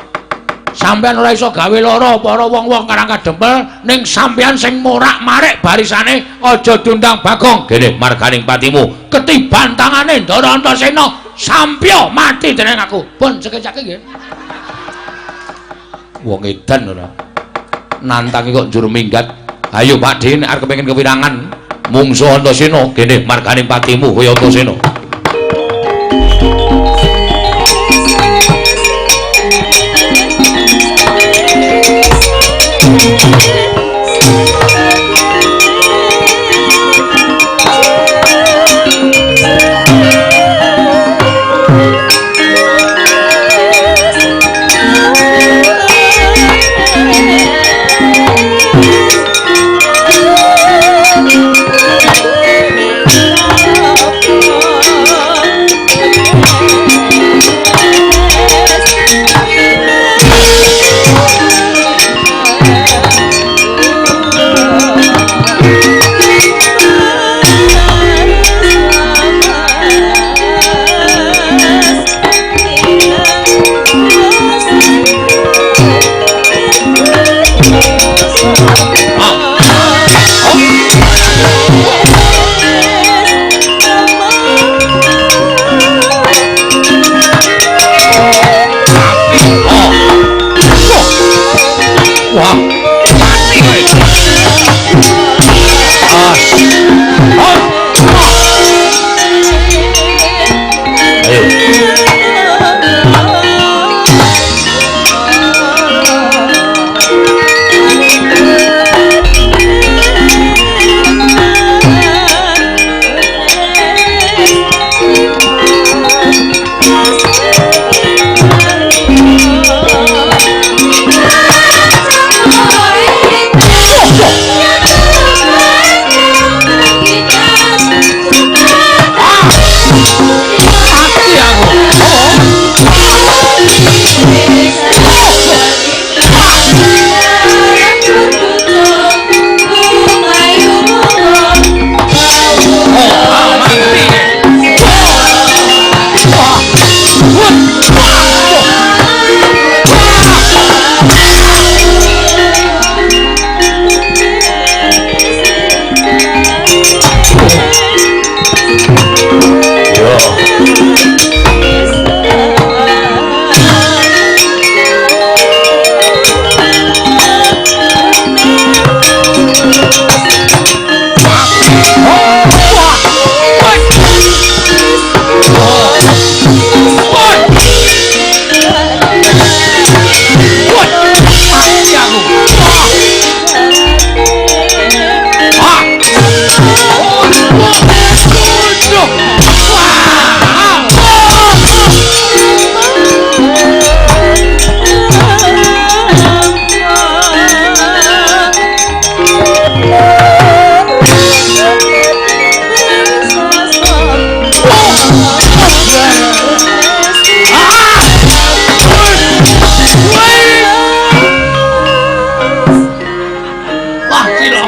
Sampeyan ora iso gawe lara para wong-wong Karang Kadempel ning sampeyan sing morak-marik barisane aja diundang Bagong. Gene marganing patimu Ketiban tangane Ndara Antasena sampya mati dening aku. Pun sekejake nggih. Wong edan ora. Nantangi kok njur minggat. Ayo Pakdi nek arep kepengin kewirangan mungsu Antasena gene marganing patimu kaya Antasena.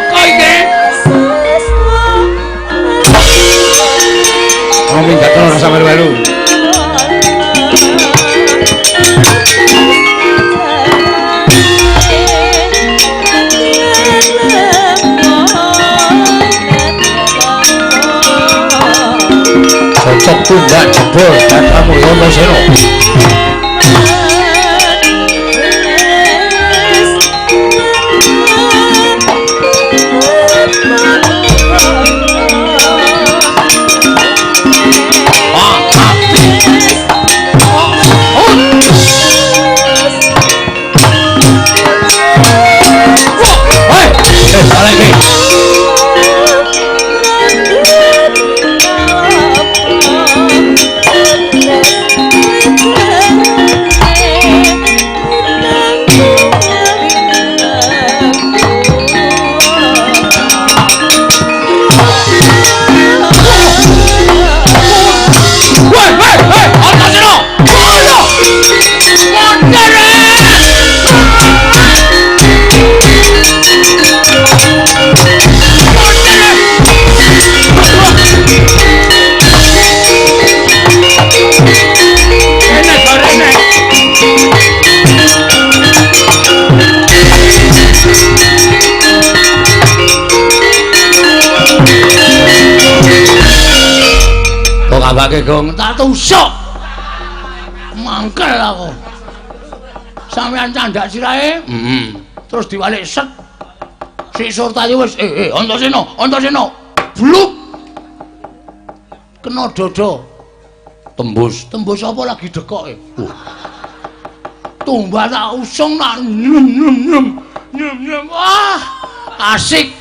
apa iki? Wong minggat ora sampe melu. Cocok tumbak jebol datamu Yono Seno. Kabake gong tak tusuk. Mangkel aku. Sampeyan candak sirahe. Terus diwalik set. Si Surtayu wis Antasena, Antasena. Bluk. Kena dada. Tembus. Tembus apa lagi dekoke? Tumbak tak usung nak nyem. Wah, asik.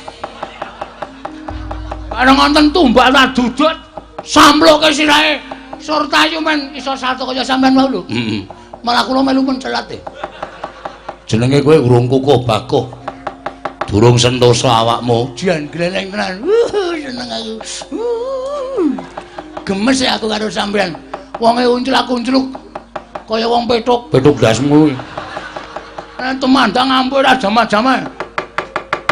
Bareng wonten tumbak tak dudut. Samploke sirahe Surtayu men iso salto kaya sampean wae lho. Malah kula melu mencelat e. Jenenge kowe urung kukuh bakuh. Durung sentosa awakmu. Jan gleleng tenan. Seneng aku. Gemes ya aku karo sampean. Wonge uncul aku uncluk kaya wong petuk. Petuk dasmu kuwi. Temandang ampun ra jama-jama.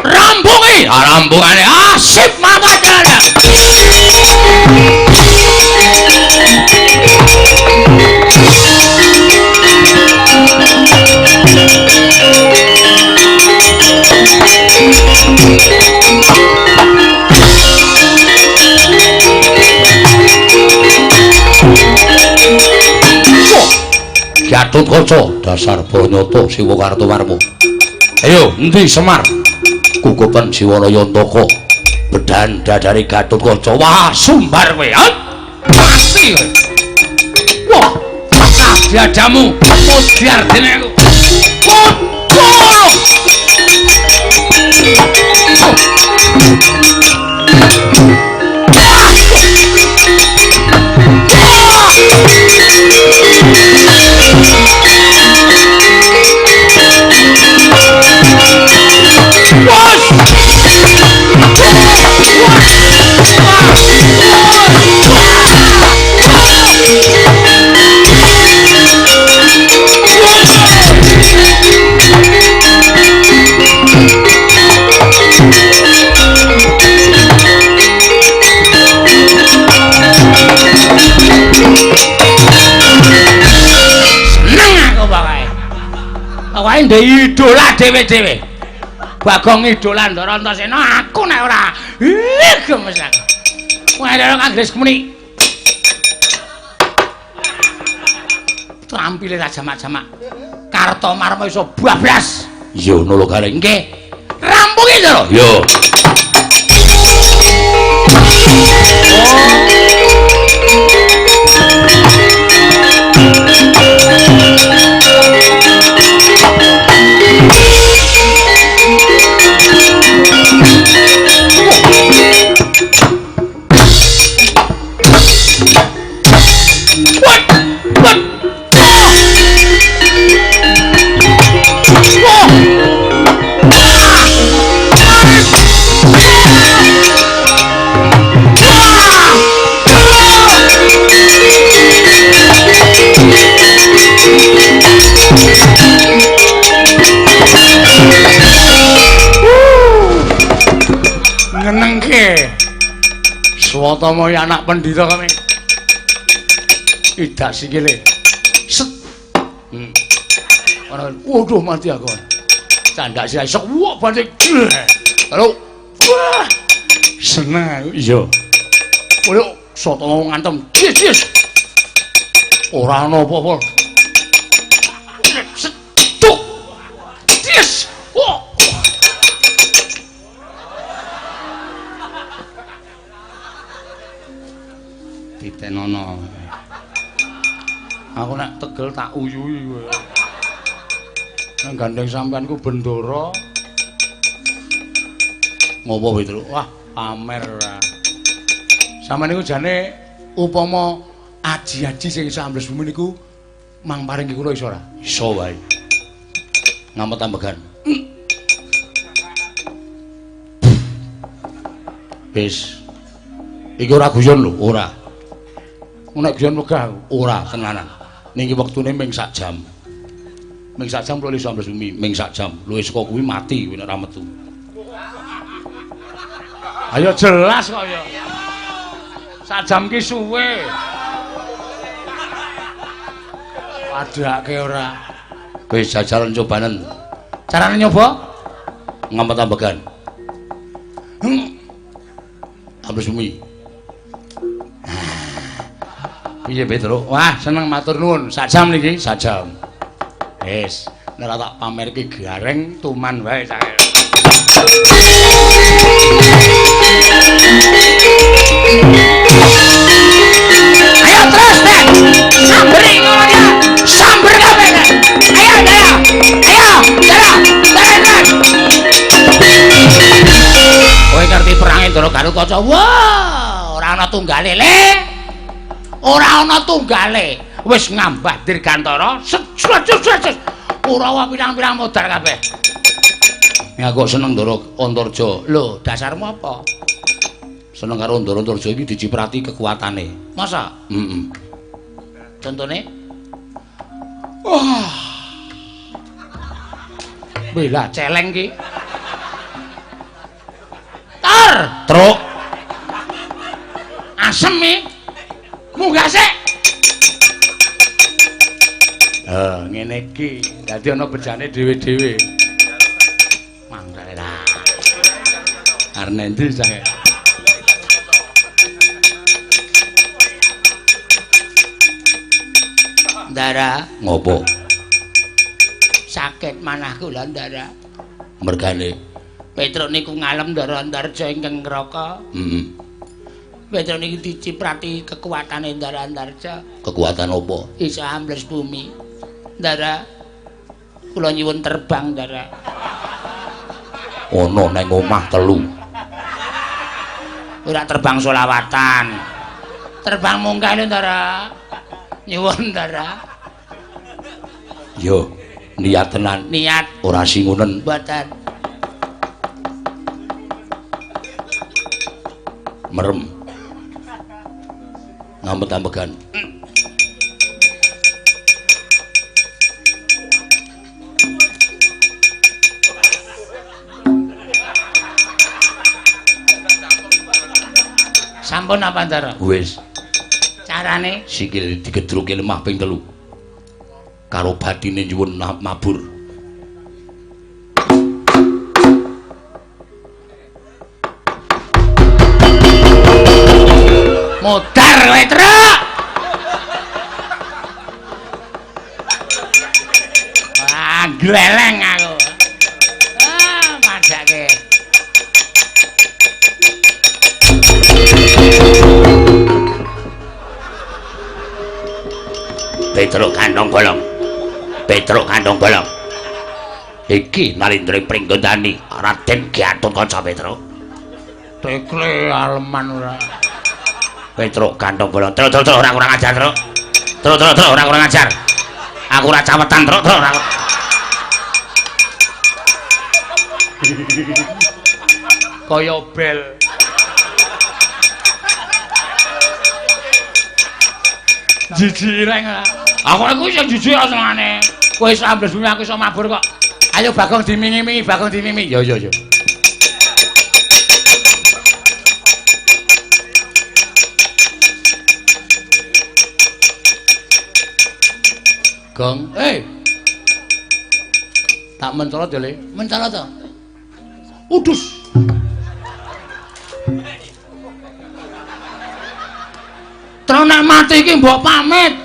Rampungi, rampungane asip mangkat ana. Gatotkaca dasar Banyata Siwa Kartowarma. Ayo, endi Semar? Kukupen Jiwanaya Antaka. Bedan dadari Gatotkaca. Wah, sumbar kowe. Pasti kowe. Wah, diadamu mudyar dene aku. Wae ndek idola dhewe-dhewe. Bagong idola Ndara Antasena aku nek ora gemes aku. Wae karo Kang Gresmuni. Trampile ra jamak-jamak. Kartomarma iso bablas. Yo ngono lho Gareng. Nggih. Rampungi to lho. Yo. nyenengke. Swatama anak pendhita kami. Idak sikile. Set. Waduh mati aku. Candak sih iso wok banting. Halo. Wah. Seneng aku. Iya. Oleh Swatama ngantem. Yes. Ora ana apa-apa. Set. Tuk. Yes. Wah. Titenono. Aku nek tegel tak uyui kowe. Nang gandeng sampean ku bendoro. Ngopo Petro? Wah, pamer ora. Sampeyan niku jane upama aji-aji sing iso ambles bumi niku mang paring kula iso ora? Iso wae. Ngamet tambegan. Wis. Iki ora guyon lho, ora. Nek guyon megah ora tenanan. Niki wektune ming sak jam. Ming sak jam luwih iso ambles bumi, ming sak jam. Luwih saka kuwi mati kowe nek ora metu. Ayo jelas kok ya. Sak jam ki suwe. Padake ora. Wis jajaran cobanen. Carane nyoba? Ngamet tambegan. Ambles bumi. Piye Petro? Wah, seneng matur nuwun. Sak jam niki, sak jam. Wis, nek tak pamerke gareng tuman wae sae. Ayo terus, Nek. Samberi ngono ya. Samber kabeh, Nek. Ayo, Dara. Ayo, Dara. Dara. Kowe ngerti perang Indra Garukaca? Wah, ora ana tunggale, Le. Ora ana tunggale. Wis ngambah dirgantara. Ora wae pirang-pirang modar kabeh. Ya kok seneng Ndara Antarja. Lho, dasarmu apa? Seneng karo Ndara Antarja iki diciprati kekuatane. Masa? Heeh. Contone? Wah. Bela celeng ki. Tar, truk. Asem iki. Munggah sik. Ngene iki. Dadi ana bejane dhewe-dhewe. Mangkane ta. Arep endi sae? Ndara, ngopo? Sakit manahku lho, Ndara. Mergane Petro niku ngalem Ndara Antarja ingkang neraka. Heeh. Petro niki diciprati kekuatane Ndara Antarja. Kekuatan apa? Iso ambles bumi. Ndara, kula nyuwun terbang, Ndara. Ono nang omah telu. Ora terbang selawatan. Terbang munggah lho, Ndara. Nyuwun, Ndara. Yo, niat tenan. Niat. Ora singunen. Mboten. Merem. Ngambet-ambegan. Sampun apa Ndara? Wis. Carane sikil digedruke lemah ping 3. Karo batine nyuwun mabur. Modar kowe, Truk. Wah, gleleng aku. Padake. Petruk kantong bolong. Petruk kantong bolong. Iki Nalindra Pringgondani, Raden Gatotkaca Petruk. Tekle aleman ora. Petruk kantong bolong. Truk ora kurang ajar, Truk. Truk ora kurang ajar. Aku ora cawetan, Truk ora. Kaya bel. Jiji reng. Aku iku sing jiji asmane. Kowe iso ambles bumi aku iso mabur kok. Ayo Bagong dimingi-mingi, Bagong dimimi. Yo. Gong. Tak mencolot ya, Le. Mencolot to. Udus. Terus nek mati iki mbok pamit.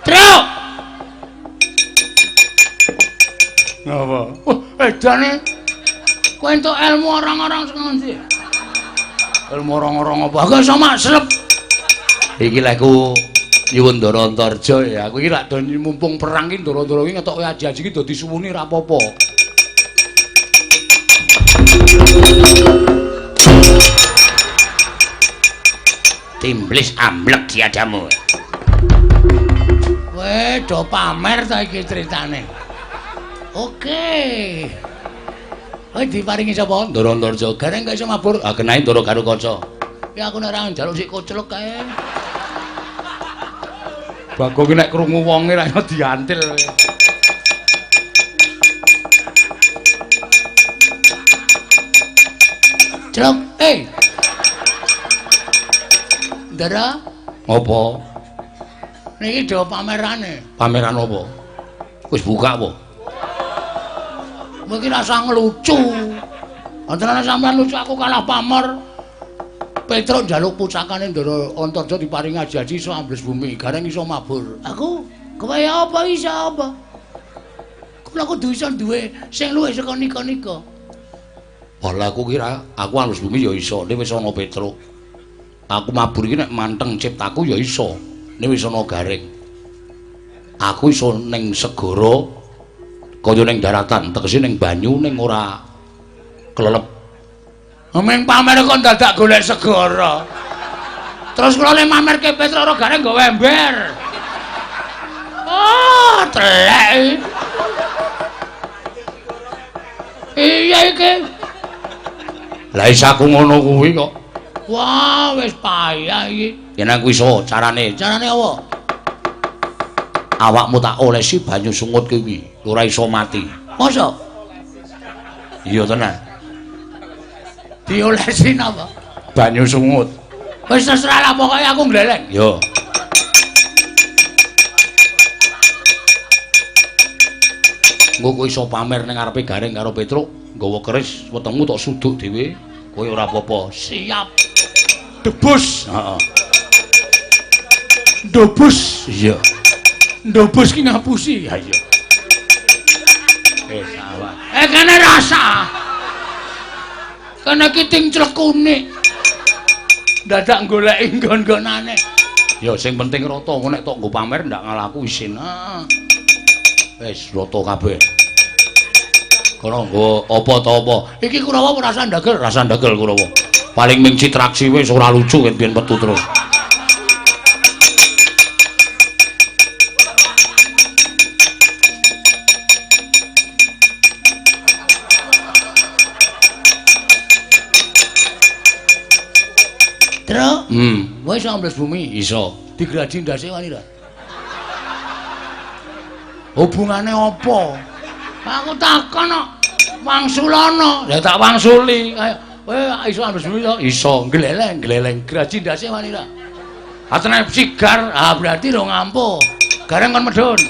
Truk. Ngapa? Edane kowe entuk ilmu orang-orang sing ngendi? Ilmu orang-orang apa? Agak sama selep. Iki lek ku nyuwun Ndara Antarja ya. Aku iki lak do mumpung perang iki Ndara-ndara iki ngetok kowe aji-aji iki dadi suwuni ra apa-apa. Timblis amblek diadamu. Weh, do pamer ta iki critane. Oke. Weh diparingi sapa? Ndara Antarja. Gareng kok iso mabur. Ah kenae Ndara Garukaca. Ya aku nek ora njaluk sik kocluk kae. Bagong ki nek krungu wonge ra iso diantil. Celok, Ndara, Apa? niki do pamerane. Pameran apa? Wis buka apa? Mungkin rasa ngelucu. Antarane sampean lucu aku kalah pamer. Petruk njaluk pusakane Ndara Antarja diparingi aji-aji iso ambles bumi, gareng iso mabur. Aku kaya apa iso apa? Kula kudu iso duwe sing luwih saka nika-nika. Wala aku kira aku ambles bumi ya iso, nek wis ana Petruk. Aku mabur iki nek manteng ciptaku ya iso, nek wis ana gareng. Aku iso ning segara kaya ning daratan, tegese ning banyu ning ora kelelep. Meng pamer kok dadak golek segara. Terus kula nek mamerke Petruk ora gareng nggawa ember. Oh, telek. Iya iki. Lah isaku ngono kuwi kok. Wah, wis payah iki. Yen aku iso carane. Carane apa? Awakmu tak olesi banyu sungut kuwi, ora iso mati. Masa? Iya tenan. Diolesi napa? Banyu sungut. Wis terserah lah pokoke aku gleleng. Yo. Engko kowe iso pamer ning ngarepe gareng karo Petruk, nggawa keris wetengmu tok suduk dhewe, kowe ora apa-apa. Siap. Debus. Heeh. Debus. Iya. Ndobus ki ngapusi. Ya iya. Salah. Kene rasa. Kene ki ting clekune. Dadak goleki nggon-nggonane. Ya sing penting rata, engko nek tok nggo pamer ndak ngalaku isin. Wis rata kabeh. Kono nggo apa ta apa? Iki Kurawa ora rasa ndagel. Rasa ndagel Kurawa. Paling ming citraksi wis ora lucu yen biyen metu terus. Truk. Wis ambles bumi. iso. Digradi ndase wani ra. Hubungane apa? Aku takon kok. Wangsulana. Ya tak wangsuli. Ayo, kowe iso ambles bumi to? Iso. Gleleng, gradi ndase wani ra. Atene sigar, berarti ro ngampuh. Gareng kon medhun.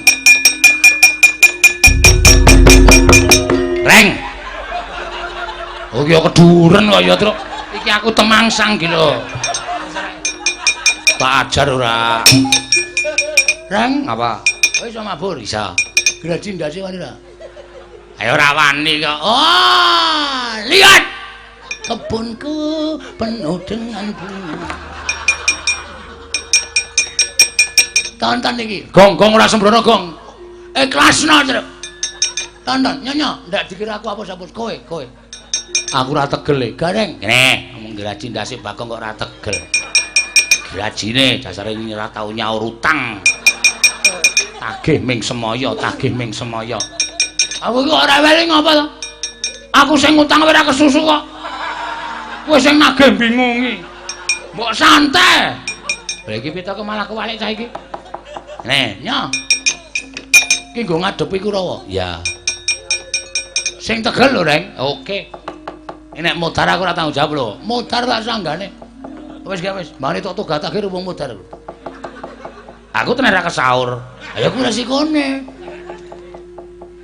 Reng. Oh ki keduren kok ya, Truk. Iki aku temangsang iki lho. Tak ajar ora. Reng, Apa? kowe iso mabur? Bisa. Gradi ndase wani ra? Ayo ora wani kok. Oh, lihat kebunku penuh dengan bunga. Tonton iki. Gong ora sembrono gong. Ikhlasno, Truk. Tonton, nyonya, ndak dikira aku hapus-hapus kowe. Aku ora tegel e. Gareng. Kene, ngomong graji ndase Bagong kok ora tegel. Grajine dasare ora tau nyaur utang. Tagih ming semaya. Aku kok ora weling apa to? Aku sing utang ora kesusu kok. Kowe sing nagih bingungi. Mbok santai. Lah iki pita malah kewalik cah iki. Nih, Nya. Iki nggo ngadepi Kurawa. ya. Sing tegel lho, Reng. Oke. Nek modar aku ora tanggung jawab lho. Modar tak sanggane. Wis gak wis, mari tok togatake wong modar. Aku tenan ra kesaur. Ya ku resikone.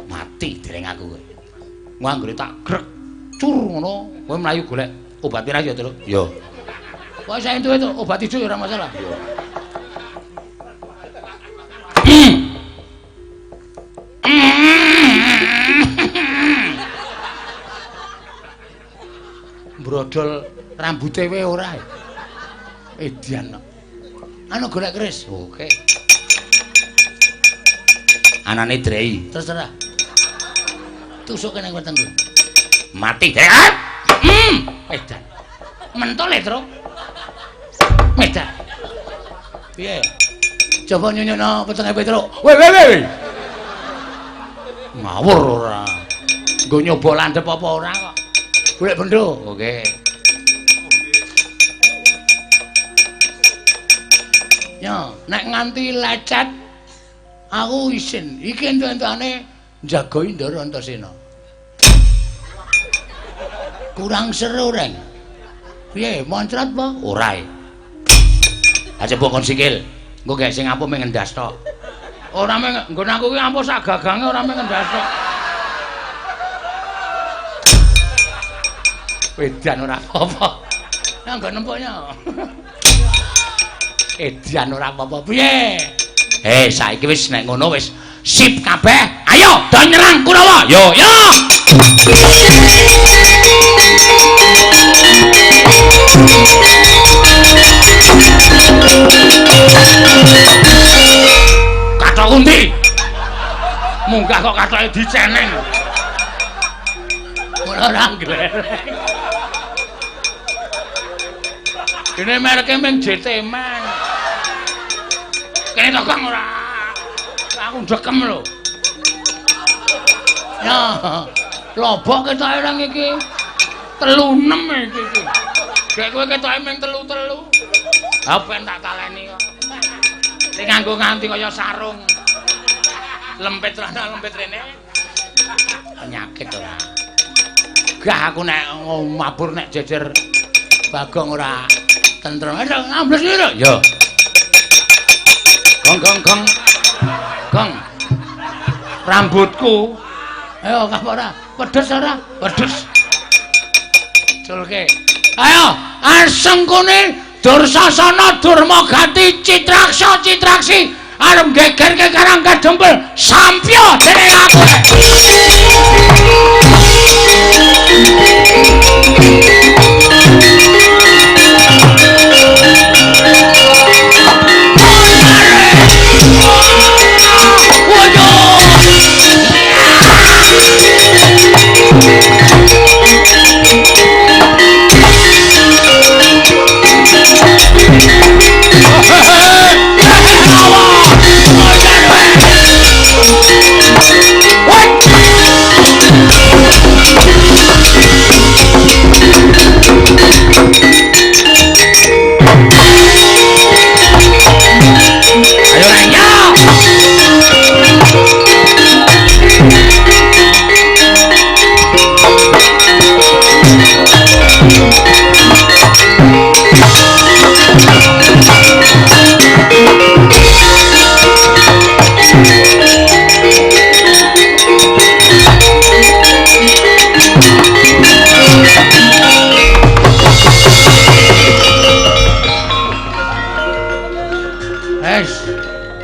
Mati dereng aku kowe. Nganggone tak grek cur ngono, kowe mlayu golek obat pirang ya, Tru? Yo. Kok saya entuk itu obat ijo ya ora masalah. Brodol rambute wae ora. Edian. Anu golek keris. Oke. Anane Drei. Terserah. Tusuk kene wetengku. Mati dereng. Edan. Mentol e, Tru. Medan. Piye? Coba nyunyono wetenge Petruk. Weh. Ngawur ora. Nggo nyoba landhep apa ora kok. Golek bendho. Oke. Ya, nek nganti lecet aku isin. Iki entuk-entukane njagoi Ndara Antasena. Kurang seru, Reng. Piye, moncrat apa? Ora e. Aja mbok kon sikil. Engko gek sing ampuh mung ngendas tok. Ora meng nggon aku ki ampuh sak gagange ora meng ngendas tok. Edan ora apa-apa. Nang nggon nempuknya. Edan ora apa-apa. Piye? Saiki wis nek ngono wis sip kabeh. Ayo, do nyerang Kurawa. Yo. Kathok Kunti. Munggah kok kathoke diceneng. Ora ngglek. Dene mereke mung JT man. Kene to Kang ora. Aku ndekem lho. Ya, lobok ketoke rang iki. 36 iki. Gek kowe ketoke mung 3. Apa tak taleni kok. Sing nganggo nganti kaya sarung. Lempit rana lempit rene. Penyakit ora. Gah aku nek mabur nek jejer Bagong ora tentrem. Ambles iki lho. Yo. Gong. Rambutku. Ayo apa ora? Pedes ora? Pedes. Culke. Ayo, asengkune Dursasana Durmagati Citraksi arep gegerke Karang Kadempel sampya dening aku.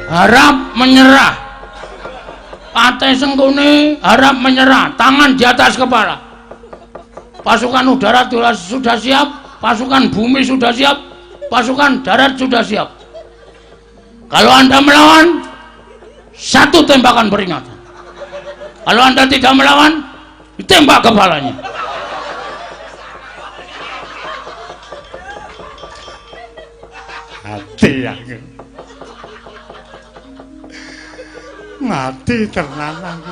Harap menyerah. Pate Sengkuni harap menyerah. Tangan di atas kepala. Pasukan udara sudah siap. Pasukan bumi sudah siap. Pasukan darat sudah siap. Kalau Anda melawan, 1 tembakan peringatan. Kalau Anda tidak melawan, ditembak kepalanya. Hati aku. Mati tenan aku.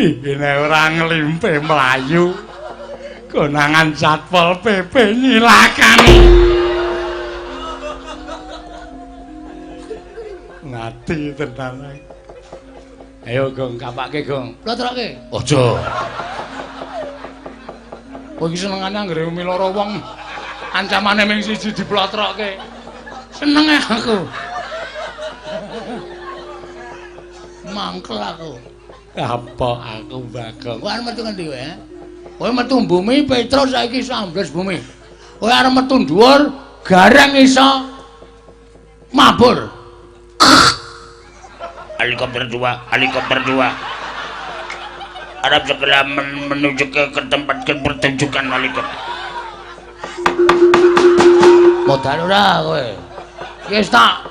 Iki nek ora nglimpe mlayu. Konangan Satpol PP nyilakani. Mati tenan aku. Ayo Gong, kapake Gong. Plotroke. Aja. Kowe iki senengane anggere miloro wong. Ancamane ming siji diplotroke. Seneng aku. Mangkel aku. Apa aku Bagong? Kowe arep metu ngendi kowe? Kowe metu bumi Petrus saiki sambles bumi. Kowe arep metu dhuwur gareng iso mabur. Helikopter 2. Harap segera menuju ke tempat pertunjukan helikopter. Modal ora kowe. Wis tak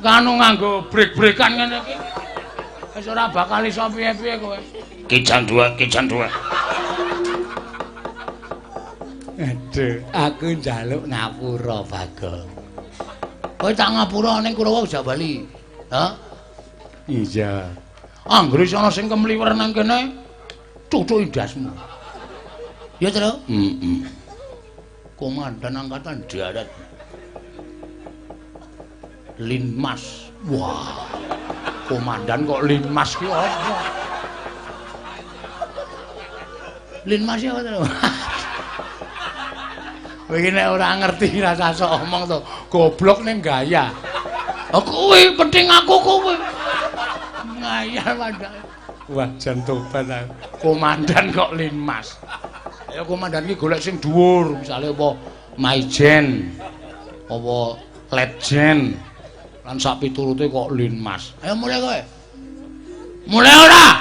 kanu nganggo brek-brekan ngene iki. Wis ora bakal iso piye-piye kowe. Kijang 2. Aduh, aku njaluk ngapura, Bagong. Kowe tak ngapura ning Kurawa Jawa Bali. Hah? Iya. Anggere ana sing kemliwer nang kene, cucuk indasmu. Ya, Tru? Komandan Angkatan Darat. Linmas. Wah. Komandan kok Linmas ki apa? Linmas ya, Tru? Kowe iki nek ora ngerti rasa sok omong to, goblok ning gaya. Oh kowe penting aku kowe. Ngayal padahal. Wah, jan tobat aku. Komandan kok Linmas. Ya komandan iki golek sing dhuwur, misale apa Maijen, apa Letjen. Lan sak piturute kok Linmas. Ayo mulai kowe. Mulai ora?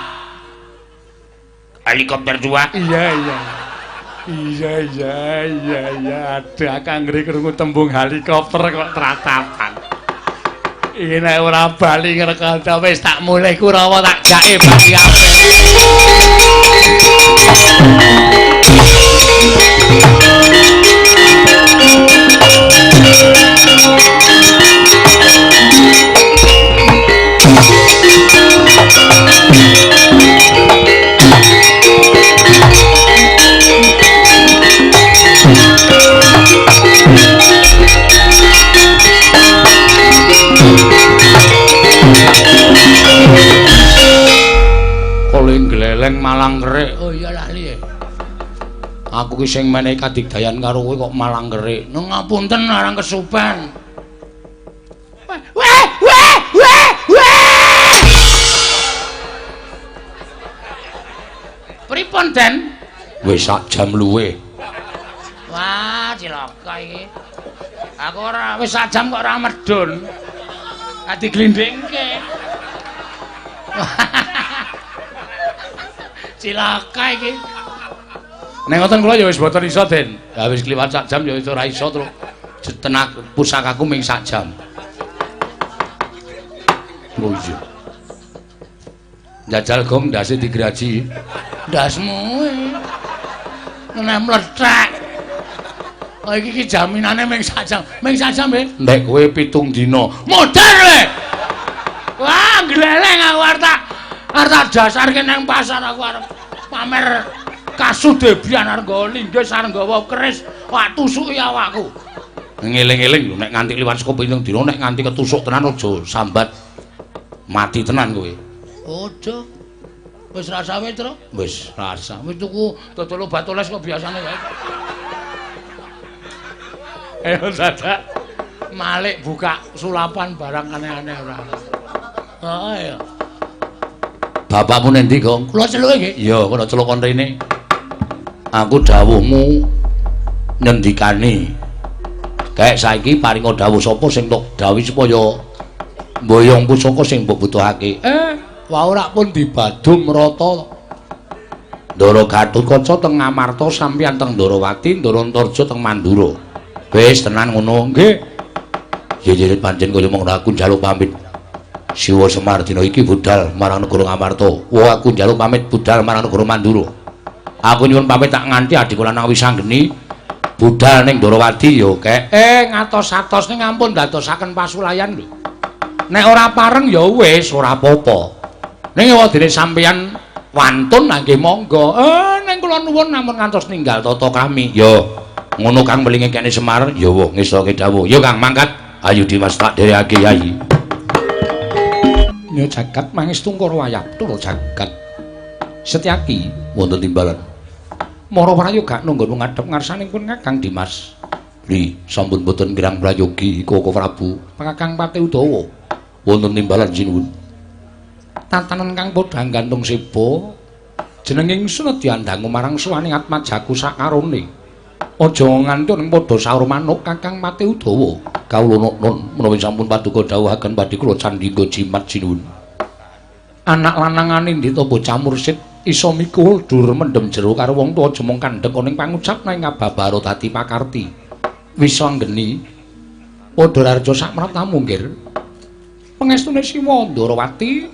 Helikopter 2. Iya. Ada kang ngeri krungu tembung helikopter kok tratapan. Iki nek ora bali ngrekoto wis tak mulih Kurawa tak jake bali apik. Gleleng malang kerik. Oh iya lali. Aku ki sing menehi kadigdayan karo kowe kok malang kerik. Nang ngapunten arang kesupen. Weh. Pripun, Den? Wis sak jam luwe. Wah, cilaka iki. Aku ora wis sak jam kok ora medun. Ati glindingke. Cilaka iki. Nek ngoten kula ya wis boten iso, Den. Ya wis kliwat sak jam ya wis ora iso, Tru. Tenak pusakaku ming sak jam. Oh iya. Njajal gong ndase digraji. Ndasmu nek mlethek. Oh iki jaminane ming sak jam. Ming sak jam, nggih. Nek kowe 7 dina. Modar le. Wah, gleleng aku arep dasarke nang pasar aku arep pamer kasudebian arep nggawa linggis arep nggawa keris wak tusuki awakku. Ngeling-eling lho nek nganti liwat saka 7 dina nek nganti ketusuk tenan aja sambat mati tenan kowe. Aja. Wis rasa wis, Tru? Wis rasa. Wis tuku dodol obat oles kok biasane wae. Ayo dadak Malik buka sulapan barang aneh-aneh ora. Oh iya. Bapakmu nendi, Gong? Kula celuke nggih. Iya, kula celuk kon rene. Aku dawuhmu nyendikani. Kayak saiki paringa dawuh sapa sing tok dawuh supaya mboyong pusaka sing mbok butuhake. Wah ora pun dibadung rata. Ndara Gatotkaca teng Ngamarta sampeyan teng Ndarawati, Ndara Antarja teng Mandura. Wis tenan ngono, nggih. Ya pancen kaya mong aku njaluk pamit. Siwa Semar dina iki budal marang negara Ngamarta. Wah aku njaluk pamit budal marang negara Mandura. Aku nyuwun pamit tak nganti adik kula nang Wisanggeni budal ning Ndarawati ya kek. Ngatos-atos ning ampun dadosaken pasulayan lho. Nek ora pareng ya wis ora apa-apa. Ning wadene sampeyan wantun nggih monggo. Ning kula nuwun namun ngantos ninggal tata kami. Ya ngono Kang melinge kene Semar ya wong ngesoke dawuh. Ya Kang mangkat ayo Dimas tak dherekake Yai. Ya jagat mangestu karo wayah tur jagat. Setyaki wonten timbalan. Mara prayo gak nunggu ngadhep ngarsanipun Kakang Dimas. Li sampun boten kirang prayogi Koko Prabu. Kakang Pati Udawa wonten timbalan sinuwun. tatanan kang padha gantung siba jeneng ingsun diandangu marang suwaning atmajaku sakarone aja nganti ning padha saur manuk Kakang Mati Udawa kawula nun menawi sampun paduka dawuhaken badhe kula candhingga jimat sinuwun anak lanangane ndita bocah mursid isa mikul dur mendem jero karo wong tuwa aja mung kandhek ning pangucap nang ngababaro dadi pakarti wis anggeni padha raja sakmratamu nggir pangestune Siwa Ndarawati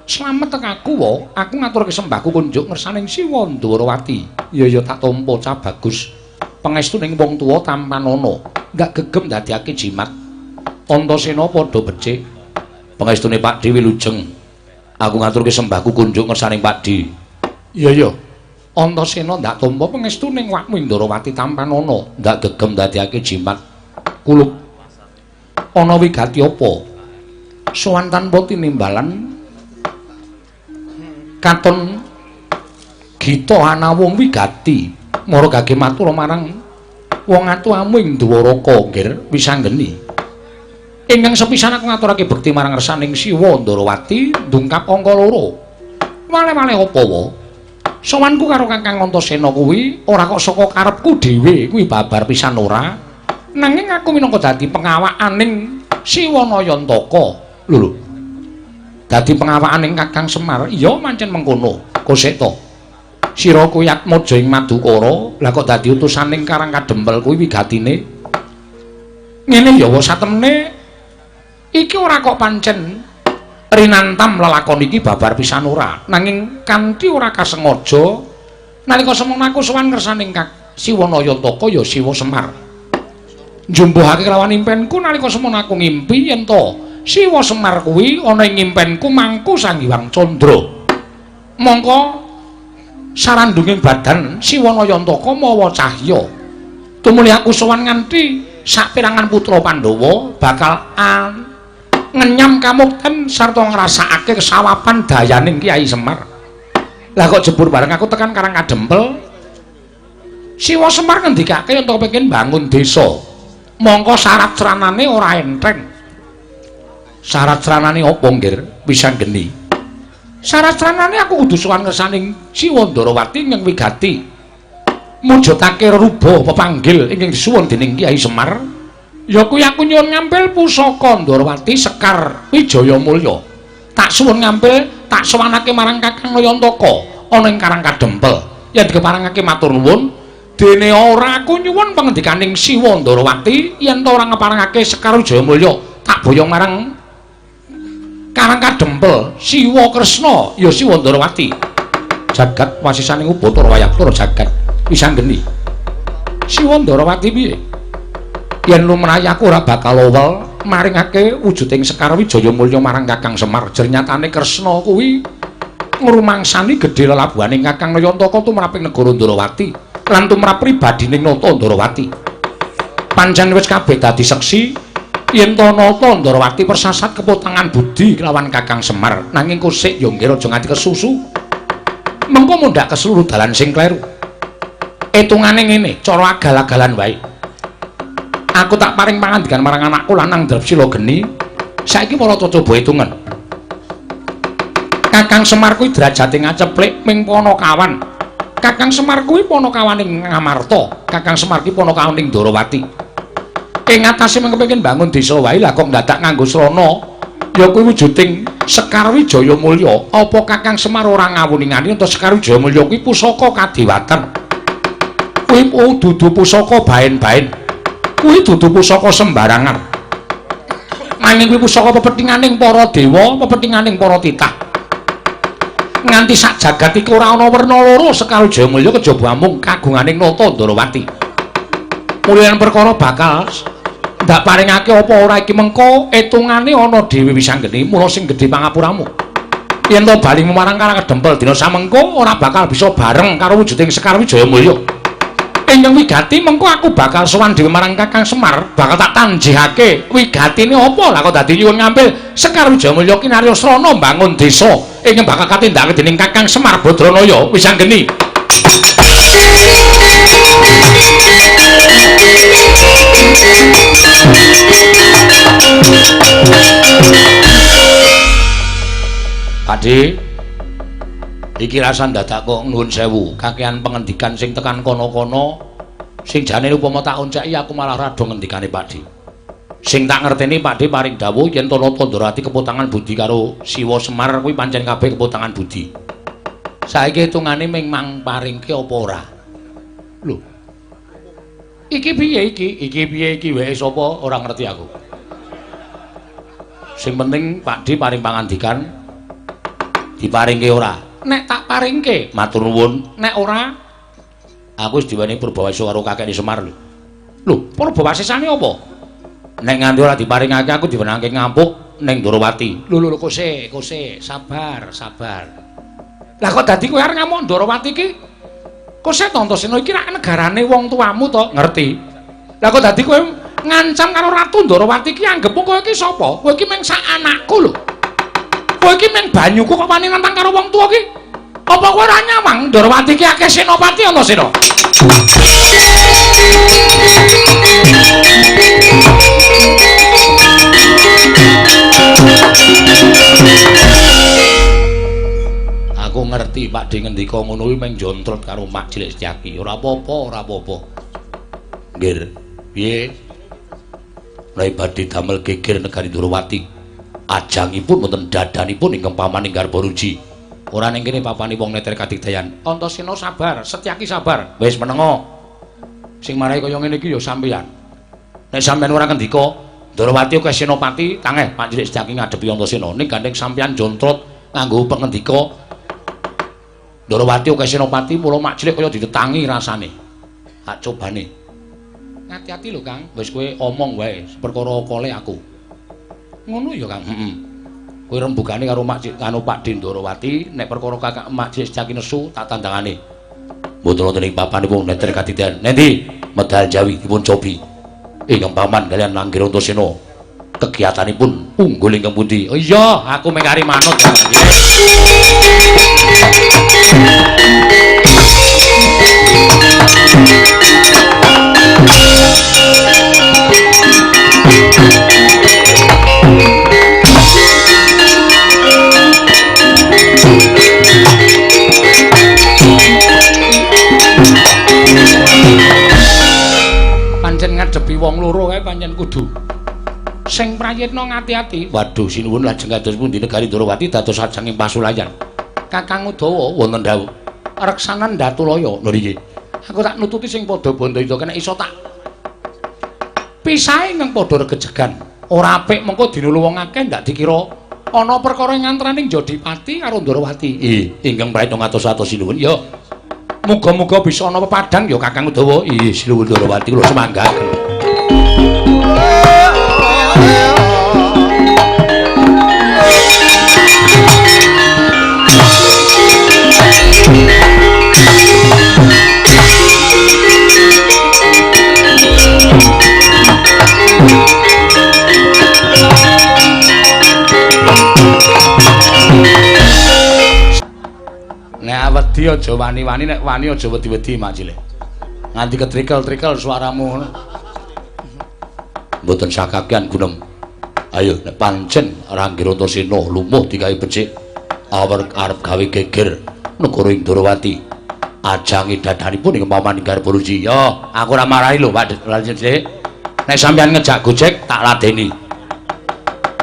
slamet tekaku wa aku ngaturke sembahku kunjuk ngersaning Siwa Ndarawati ya tak tampa cah bagus pangestuning wong tuwa tampan ana gak gegem dadiake jimat Antasena padha becik pangestune Pak Dewi Wilujeng aku ngaturke sembahku kunjuk ngersaning Pak Di iya Antasena ndak tampa pangestuning wakmu Ndarawati tampan ana gak gegem dadiake jimat kulub ana wigati apa sowan tanpa tinimbalan katon gita ana wong wigati mara gage matur marang wong atuhamu ing Dwaraka nggir wis anggeni ingkang sepisan aku ngaturake bekti marang ngersaning Siwa Ndarawati ndungkap angka 2 wale-wale apa wae sowanku karo Kakang Antasena kuwi ora kok saka karepku dhewe kuwi babar pisan ora nanging aku minangka dadi pengawakaning Siwa Nayantaka lho dadi pengawakaning Kakang Semar iya mancen mengkono kosek to sira kuwi atmaja ing Madukara lah kok dadi utusaning Karang Kadempel kuwi wigatine ngene ya wa satemene iki ora kok pancen rinantam lelakon iki babar pisan ora nanging kanthi ora kasengaja nalika semono aku sowan ngersaning Siwa Nayantaka ya Siwa Semar njumbuhake kelawan impenku nalika semono aku ngimpi yen to Siwa Semar kuwi ana ing impenku mangku Sang Hyang Candra mongko sarandunging badan Siwa Nayantaka mawa cahya tumuli aku sowan nganti saperangan putra Pandhawa bakal ngenyam kamukten sarta ngrasakake kesawapan dayaning Kyai Semar lah kok jebur bareng aku tekan Karang Kadempel Siwa Semar ngendikake yen to pengin bangun desa mongko syarat sranane ora enteng syarat sranane apa nggir pisan geni syarat sranane aku kudu sowan ngersaning Siwa Ndarawati ing wigati mujudake ruba pepanggil ingkang disuwun dening Kyai Semar ya kuwi aku nyuwun ngampil pusaka Ndarawati Sekar Wijaya Mulya tak suwun ngampil tak sowanake marang Kakang Nayantaka ana ing Karang Kadempel yen diparengake matur nuwun dene ora aku nyuwun pangendikaning Siwa Ndarawati yen to ora ngeparengake Sekar Wijaya Mulya tak boyong marang Karang Kadempel Siwa Kresna ya Siwa Ndarawati jagat wasisaning Ubathara Wayaktura jagat wis anggeni Siwa Ndarawati piye yen lumrah aku ora bakal owel maringake wujuding Sekar Wijaya Mulya marang Kakang Semar jernyatane Kresna kuwi ngrumangsani gedhe lelabuhaning Kakang Nayantaka tumraping negara Ndarawati lan tumrap pribadining Nata Ndarawati pancen wis kabeh dadi seksi yen to Nata Ndarawati persasat keputangan budi kelawan Kakang Semar nanging kusik ya nggih aja nganti kesusu mengko mundhak keseluruh dalan sing kleru etungane ngene cara agal-agalan wae aku tak paring pangandikan marang anakku lanang Drepsila Geni saiki para coba hitungan Kakang Semar kuwi derajate ngaceplik ming Panakawan Kakang Semar kuwi Panakawaning Ngamarta Kakang Semar kuwi Panakawaning Ndarawati ing atase mengkepengin bangun desa wae lah kok ndadak nganggo srana ya kuwi wujuding Sekar Wijaya Mulya apa Kakang Semar ora ngawuni-ngani ento Sekar Wijaya Mulya kuwi pusaka kadewatan kuwi dudu pusaka baen-baen kuwi dudu pusaka sembarangan nanging kuwi pusaka pepethinganing para dewa pepethinganing para titah nganti sak jagat iki ora ana werna loro Sekar Wijaya Mulya kejaba mung kagunganing Nata Ndarawati mulyan perkara bakal ndak paringake apa ora iki mengko etungane ana dhewe wis anggene mula sing gedhe pangapuramu yen to bali marang Karang Kadempel dina samengko ora bakal bisa bareng karo wujuding Sekar Wijaya Mulya ing wigati mengko aku bakal sowan dhewe marang Kakang Semar bakal tak tanjihake wigatine apa lah kok dadi nyuwun ngambil Sekar Wijaya Mulya kinarya srana mbangun desa ing bakal katindakake dening Kakang Semar Badranaya wis anggeni Pakde, iki rasan dadak kok nuwun sewu, kakehan pengendikan sing tekan kono-kono, sing jane upama tak onceki aku malah rada ngendikane Pakde. Sing tak ngerteni Pakde paring dawuh yen Tanata Ndorowati keputangan budi karo Siwa Semar kuwi pancen kabeh keputangan budi. Saiki hitungane memang paringke apa ora? Lho. Iki piye iki? Iki piye iki wae sapa ora ngerti aku. Sing penting Pakde paring pangandikan diparingke ora. Nek tak paringke, matur nuwun. Nek ora, aku wis diwenehi Purbawasisa karo kakekne Semar lho. Lho, Purbawasisane apa? Nek nganti ora diparingake aku diwenangke ngampuk ning Ndorowati. Lho kose, sabar. Lah kok dadi kowe arep ngamuk Ndorowati iki? Kose Antasena iki rak negarane wong tuamu to, ngerti? Lah kok dadi kowe ngancam karo Ratu Ndorowati iki anggep kowe iki sapa? Kowe iki mung sak anakku lho. Kowe iki mung banyuku kok wani nantang karo wong tuwa iki? Apa kowe ora nyawang Ndorowati iki akeh senopati Antasena? Aku ngerti Pakde ngendika ngono kuwi mung jontrot karo Mak Cilik Setyaki. Ora apa-apa. Nggih. Piye? Mulai badhe damel geger negari Ndorowati. Ajangipun wonten dadanipun ingkang pamaning garba ruji. Ora ning kene papane wong neter kadigdayan. Antasena sabar, Setyaki sabar. Wis menengo. Sing marahi kaya ngene iki ya sampeyan. Nek sampeyan ora ngendika Ndorowati akeh senopati, tangeh Pak Cilik Setyaki ngadepi Antasena. Ning gandeng sampeyan jontrot nganggo pengendika Ndorowati akeh senopati, mula Mak Cilik kaya ditetangi rasane. Tak cobane. Hati-hati lho, Kang. Wis kowe omong wae perkara kole aku. Ngono ya, Kang. Heeh. Kowe rembugane karo Mak Cilik karo Pakde Ndorowati, nek perkara kakak Mak Cilik Setyaki nesu tak tandangane. Mboten wonten ing papanipun neter katidayan. Nendi medal Jawi dipun cobi. Ingkang paman kalian Langgir Antasena. Kegiatanipun unggul ingkang pundi? Oh iya, aku mengari manut. Pancen ngadepi wong loro kae pancen kudu sing prayitna ngati-ati. Waduh sinuwun lajeng kados pundi negari Ndorowati dados ajanging pasulayan. Kakang Udawa wonten dawuh reksanan Datulaya. Lho nggih. Aku tak nututi sing padha bondo itu kena iso tak pisahe nang padha regejegan. Ora apik mengko dinulu wong akeh ndak dikira ana perkara ngantraning Jodipati karo Ndorowati. Ingkang prayitna ngatos-atos sinuwun ya. Muga-muga bisa ana pepadang ya Kakang Udawa. Sinuwun Ndorowati kula semanggaken. Nek wedi aja wani-wani, nek wani aja wedi-wedi Mak Cilik. Nganti ketrikel-trikel suaramu. Mboten sakakean gunem. Ayo nek pancen Ranggir Antasena lumuh digawe becik arep gawe geger negara ing Ndorowati. Ajange dadanipun ing pamaning garba ruji. Ya, aku ora marahi lho Pak Cilik. Nek sampeyan ngejak Gojek tak ladeni.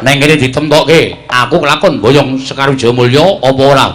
Nek ngene ditemtokke, aku kelakon boyong Sekar Wijayamulya apa ora?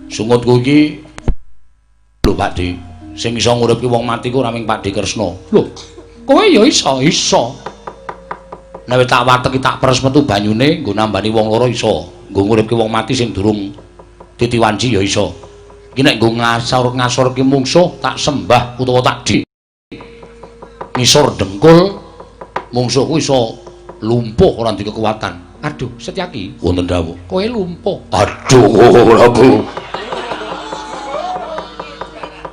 Sungutku iki lho Pakde, sing iso nguripke wong mati ku ora mung Pakde Kresna. Lho, kowe ya iso. Nek tak wateki tak peres metu banyune nggo nambani wong loro iso. Nggo nguripke wong mati sing durung titiwanci ya iso. Iki nek nggo ngasorke mungsuh tak sembah utawa tak ngisor dengkul mungsuhku iso lumpuh ora ndek kekuatan. Aduh, Setyaki. Wonten dawuh. Kowe lumpuh. Aduh, Prabu.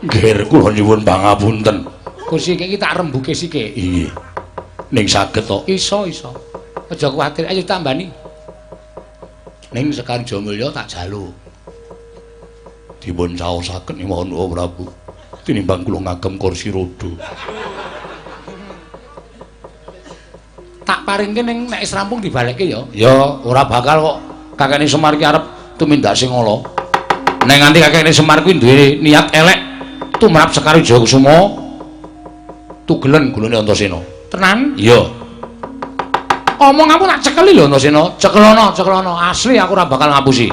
Ger kula nyuwun pangapunten. Kursi iki tak rembuke sike. Iya. Ning saged to. Iso. Aja kuwatir, ayo tambani. Ning Sekar Jamulya tak jaluk. Dipun caosaken mohon Prabu. Tinimbang kula ngagem kursi roda. Tak paringke ning nek wis rampung dibalekke ya. Ya, ora bakal kok kakene Semar ki arep tumindak sing ala. Nek nganti kakene Semar kuwi duwe niat elek tumrap Sekar Jayakusuma tugelen gulune Antasena. Tenan? Iya. Omong kamu tak cekeli lho Antasena. Ceklono. Asli aku ora bakal ngapusi.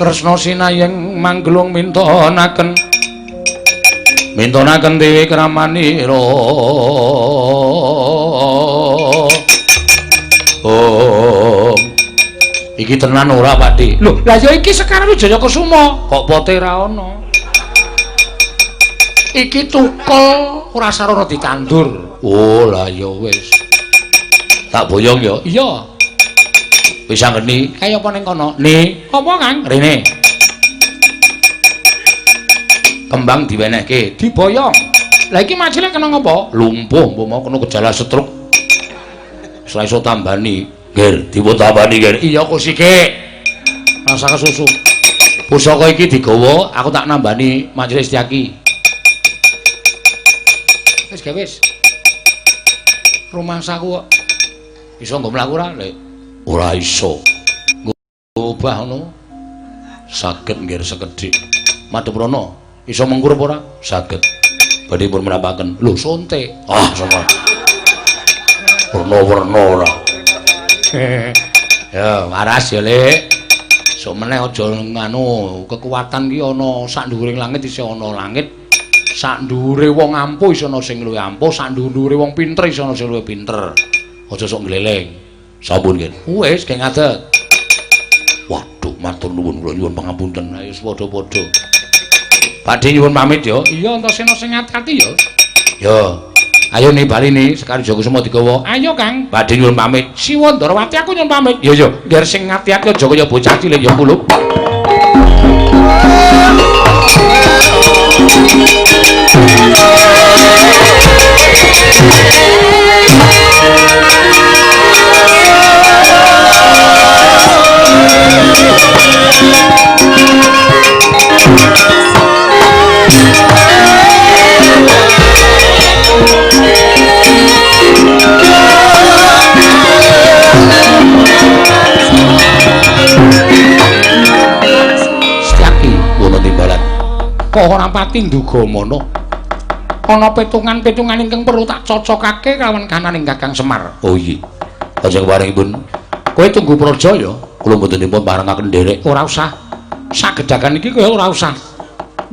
Kresna sinayeng manggelung mintonaken Dewi Kramanira. Oh. Iki tenan ora, Pakde? Lho, lah ya iki Sekar Jayakusuma. Kok pote ra ono? Iki tukul ora sarana ditandur. Oh, lah ya wis. Tak boyong ya. Iya. Wis anggeni. Kaya apa ning kono? Ni, Apa, Kang? rene. Kembang diwenehke. Diboyong. Lah iki macile kena ngopo? Lumpuh, mbok mau kena gejala stroke. Setelah iso tambani, Ger, dipun tambani, Ger. Iya kusike. Rasa kesusu. Pusaka iki digawa, aku tak nambani Majelis Setyaki. Wis ge wis. Rumangsaku kok Iso nggo mlaku ora, Lek? Ora iso. Ngubah ngono. Saged nggih sekedhik. Madhep rono, iso mengkurup ora? Saged. Badhe pun merapaken. Lho, sonte. Ah, sama. Werna-werna ora. Ya, waras ya, Lek. Sok meneh aja nganu, kekuatan ki ana sak dhuwuring langit isih ana langit. Sak dhuwure wong ampuh iso ana sing luwih ampuh, sak dhuwure wong pinter iso ana sing luwih pinter. Aja sok gleleng. Sampun, Gen. Wis, geng ngadeg. Waduh, matur nuwun kula nyuwun pangapunten. Ayo padha-padha. Badhe nyuwun pamit ya. Iya, Antasena sing ati-ati ya. Ya. Ayo nih bali nih Sekar Jayakusuma digawa. Ayo, Kang. Badhe nyuwun pamit. Siwa Ndarawati aku nyuwun pamit. Ya ya. Biar sing ati-ati aja kaya bocah cilik ya kuluk. Kok ora pati nduga mono. Ana petungan-petungan ingkang perlu tak cocokake kawan kananing Kakang Semar. Oh iya. Kajeng paringipun. Kowe tunggu praja ya. Kula mboten dipun parengaken nderek. Ora usah. Sagedakan iki kowe ora usah.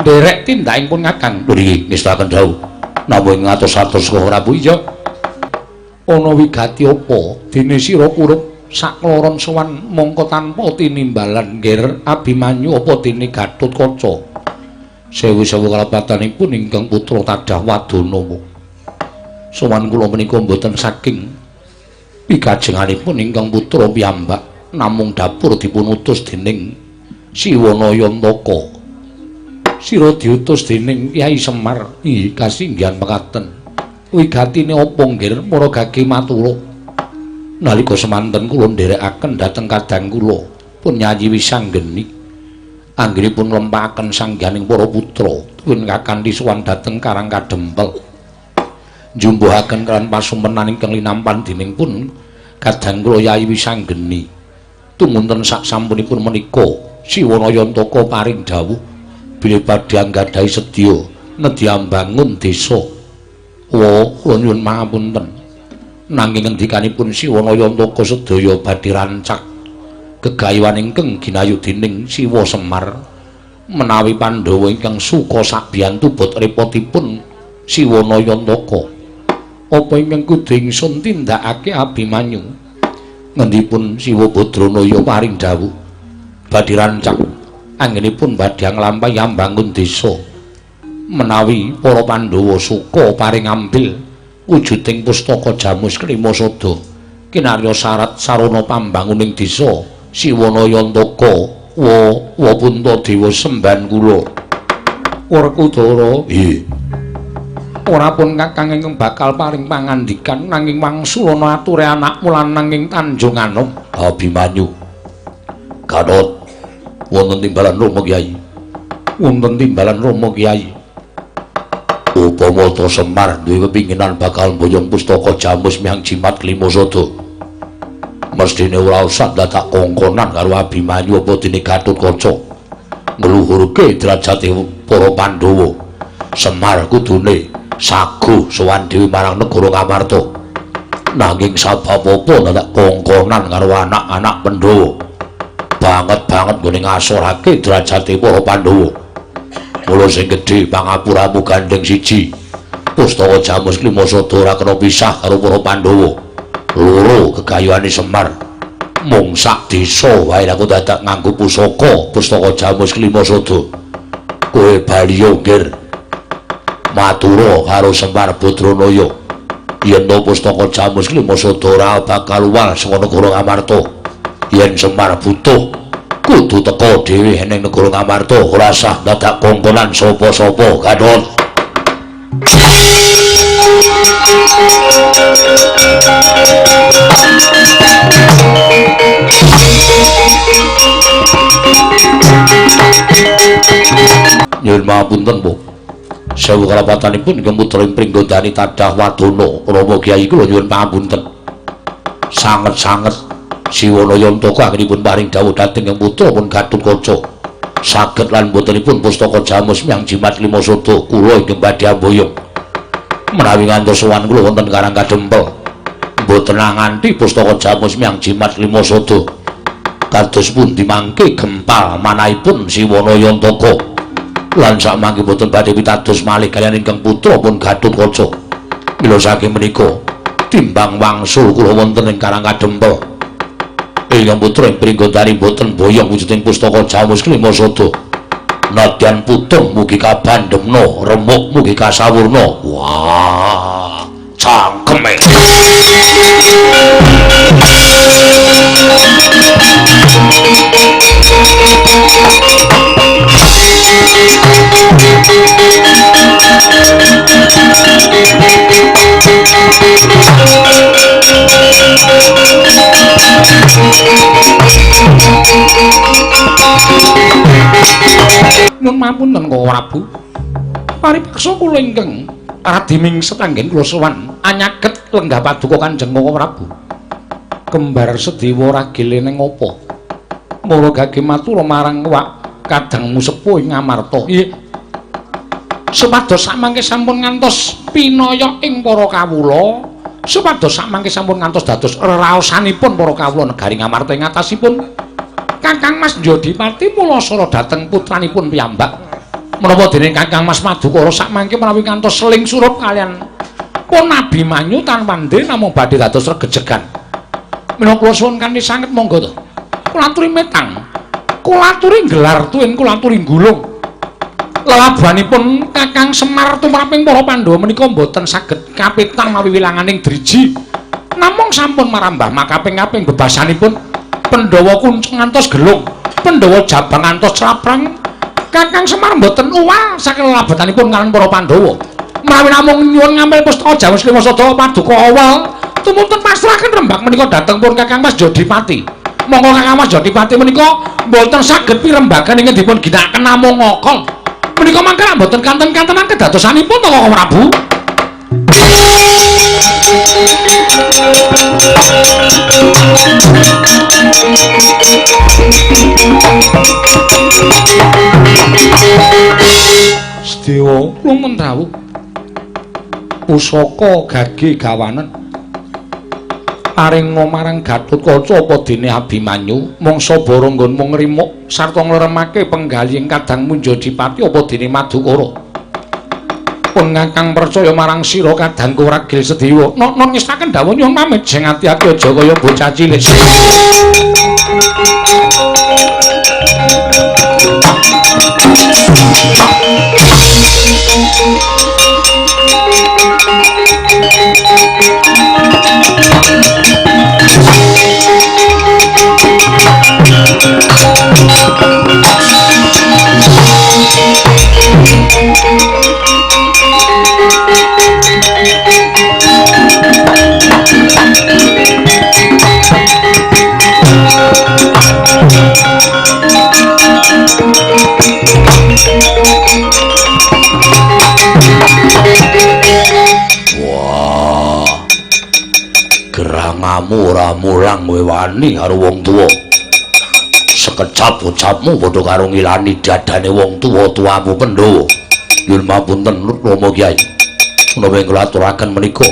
Nderek tindakipun Kakang. Lho iki ngestaken dawuh. Namung ngatos-atos kok ora Bu iya. Ana wigati apa dene sira kurup sakloron sowan mongko tanpa tinimbalan ngger Abimanyu apa dene Gatotkaca. Sewu-sewu kalapatanipun ingkang putra Tadah Wadana. Sowan kula menika mboten saking pikajenganipun ingkang putra piyambak, namung dapur dipun utus dening Siwanayantaka. Sira diutus dening Kyai Semar. Nggih, kasinggihan mekaten. Wigatine apa nggir maragake matura. Nalika semanten kula nderekaken dhateng kadang kula pun nyayi wisanggeni. Anggenipun nglempahaken sangganing para putra tuwin kakanthi sowan dhateng Karang Kadempel. Njumbuhaken kan pasumpenan ingkang linampan dening pun kadang kula Yayi Wisanggeni. Tumunten sak sampunipun menika Siwanayantaka paring dawuh bilih badhe anggadhahi sedya nedhi ambangun desa. Kula nyuwun pangapunten. Nanging ngendikanipun Siwanayantaka sedaya badhe rancak gegayuhan ingkang ginayudining Siwa Semar menawi Pandhawa ingkang suka sabiyantu bot repotipun Siwa Nayantaka apa ingkang kudu ingsun tindakake Abimanyu ngendipun Siwa Badranaya paring dawuh badhe rancang anggenipun badhe nglampahi ambangun desa menawi para Pandhawa suka paring ambil wujuding pustaka Jamus Klimasada kinarya syarat sarana pambanguning desa Siwa Nayantaka wa Puntadewa semban kula Werkudara ora pun kakang ingkang bakal paring pangandikan nanging wangsulana ature anakmu lanang ing Tanjung Anom Abimanyu Gatot wonten timbalan Rama Kyai wonten timbalan Rama Kyai upama ta Semar duwe kepinginan bakal mboyong pustaka Jamus Miang Jimat Klimasada mestine ora usah dadak kongkonan karo Abimanyu apa dene Gatotkaca ngluhurke derajate para Pandhawa Semar kudune saguh sowan dhewe marang negara Ngamarta nanging sabab apa dadak kongkonan karo anak-anak Pandhawa banget nggone ngasorake derajate para Pandhawa mula sing gedhe pangapuramu gandeng siji pustaka Jamus Klimasada ora kena pisah karo para Pandhawa loro gegayuhane Semar mung sak desa wae aku dadak nganggo pustaka Jamus Klimasada kowe baliyo nggir matura karo Semar Badranaya yen to pustaka Jamus Klimasada ora bakal luwal saka negara Ngamarta yen Semar butuh kudu teka dhewe ning negara Ngamarta ora usah dadak kongkonan sapa-sapa Gatot nyuwun mapunten Bu sewu kalapatanipun ingkang putra Pringgondani Tadah Wadana Rama Kyai kula nyuwun pangapunten sanget-sanget Siwa Nayantaka anggenipun paring dawuh dhateng ing putra pun Gatotkaca saged lan botenipun pustaka Jamus Miang Jimat Klimasada kula ingkang badhe amboyong menawi ngantos sowan kula wonten Karang Kadempel mboten nganti pustaka Jamus Miang Jimat Klimasada kados pundi mangke gempal manahipun Siwa Nayantaka lan samangke boten badhe pitados malih kaliyan ingkang putra pun Gatotkaca mila saking menika timbang wangsul kula wonten ing Karang Kadempel ingkang putra Pringgondani boten boyong wujuding pustaka Jamus Klimasada nadyan putung mugi kabandhemna remuk mugi kasawurna wah cangkeme Nun mapunten Kang Prabu paripaksa kula ingkang radiming setanggen kula sowan anyaket lenggah paduka Kanjeng Kang Prabu kembar Sedewa ragile ning apa mula gage matur marang wak kadangmu sepuh ing Ngamarta nggih supados samangke sampun ngantos pinaya ing para kawula supados samangke sampun ngantos dados reraosanipun para kawula negari Ngamarta ing atasipun Kakang Mas Jodipati mula sora dhateng putranipun piyambak menapa dening Kakang Mas Madukara sakmangke menawi ngantos seling surup kalian pun Abimanyu tanpa ndhe namung badhe dados regejegan menawa kula suwun kanthi sanget monggo to kula aturi metang kula aturi gelar tuwin kula aturi gulung lelabuhanipun Kakang Semar tumraping para Pandhawa menika boten saged kapitan mawi wilanganing driji namung sampun marambah makaping-kaping bebasanipun Pandhawa kuncung ngantos gelung Pandhawa jabang ngantos craprang Kakang Semar mboten uwal saking lelabetanipun kaliyan para Pandhawa menawi namung nyuwun ngambil pustaka Jamus Klimasada paduka awal tumuntun pasrahaken rembag menika dhateng pun Kakang Mas Jodipati monggo Kakang Mas Jodipati menika mboten saged pirembagan ingkang dipun ginakaken namung ngokol menika mangke mboten kanten-kantenan kedadosanipun to Kang Prabu Sedewa lumen dawuh pusaka gage gawanen paring marang Gatotkaca apa dene Abimanyu mangsa Barangga mung ngrimuk sarta ngleremake penggalihing kadang Munjadipati apa dene Madukara. Pun ngakang percaya marang sira kadang Kuragil Sedewa. Non ngestaken dawuh nyuwun pamit sing ati-ati aja kaya bocah cilik. Gerangamu ora mulang kowe wani karo wong tuwa. Sekecap ucapmu padha karo ngilani dadane wong tuwa-tuwamu Pandhawa. Nyuwun pamunten Rama Kyai. Menawi kula aturaken menika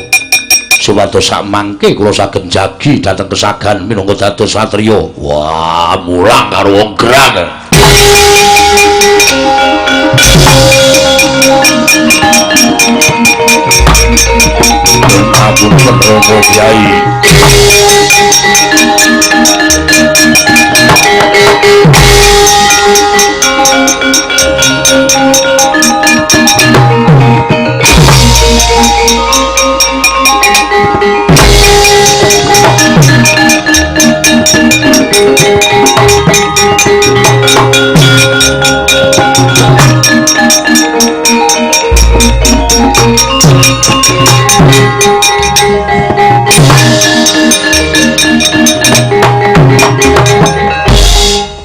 supados sak mangke kula saged jagi dhateng kesagan minangka dados satriya. Wah, mulang karo wong gerang. Apunten Rama Kyai.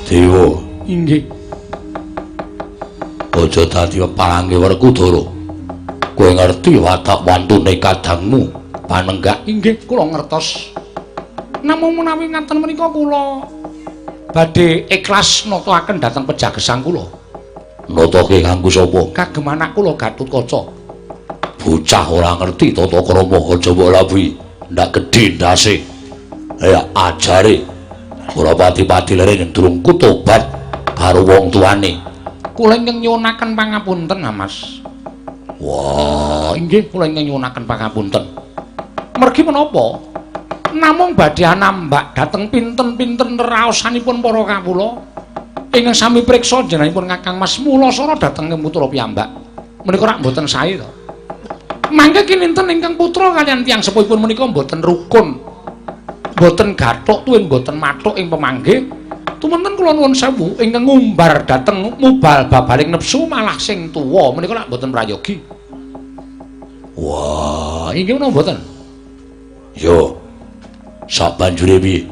Dewa, inggih. Aja dadi palangge Werkudara. Kowe ngerti watak wantune kadangmu panenggak? Inggih, kula ngertos. Namung menawi ngaten menika kula badhe ikhlas nataken dhateng pejagesang kula. Natake kanggo sapa? Kagem anak kula Gatotkaca. Bocah ora ngerti tata krama aja mbok labuhi. Ndak gedhe ndase. Ya ajare ora pati-pati lere yen durung kutobat karo wong tuane. Kula ingkang nyuwunaken pangapunten, Mas. Wah, inggih kula ingkang nyuwunaken pangapunten. Mergi menapa? Namung badhe anambak dhateng pinten-pinten raosanipun para kawula. Ingkang sami priksa jenengipun Kakang Mas Mulasara dhateng putra piyambak. Menika rak mboten sae to. Mangke kinten ingkang putra kaliyan tiyang sepuhipun menika mboten rukun. Mboten gathuk tuwin mboten mathuk ing pemanggih. Tumunten kula nuwun sewu ingkang ngumbar dhateng mubal babaling nepsu malah sing tuwa menika rak mboten prayogi. Wah, inggih menapa mboten? Yo. Sabanjure piye?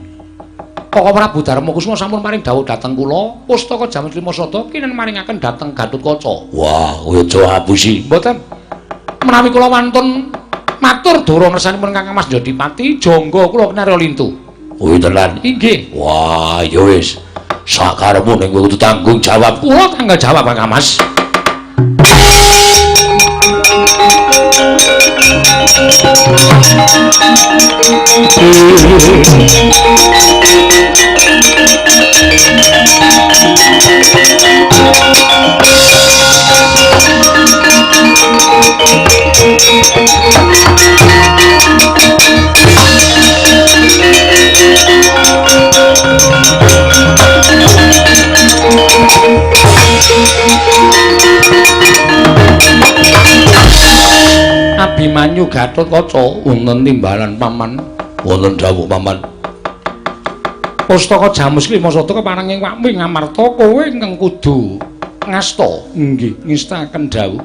Koko Prabu Darmakusuma sampun paring dawuh dhateng kula, pustaka Jamus Lima Sada kinen maringaken dhateng Gatotkaca. Wah, kowe aja ngapusi. Mboten. Menawi kula wantun matur doro ngersanipun Kakang Mas Jodipati, jangga kula kinarya lintu. Oh, tenan. Inggih. Wah, ya wis. Sakarepmu ning kudu tanggung jawab. Kula tanggung jawab, Kakang Mas. Abimanyu Gatotkaca wonten timbalan paman, wonten dawuh paman. Pustaka Jamus Lima Sada keparenging Wakmi ngamarta kowe ingkang kudu ngasta. Nggih, ngestaken dawuh.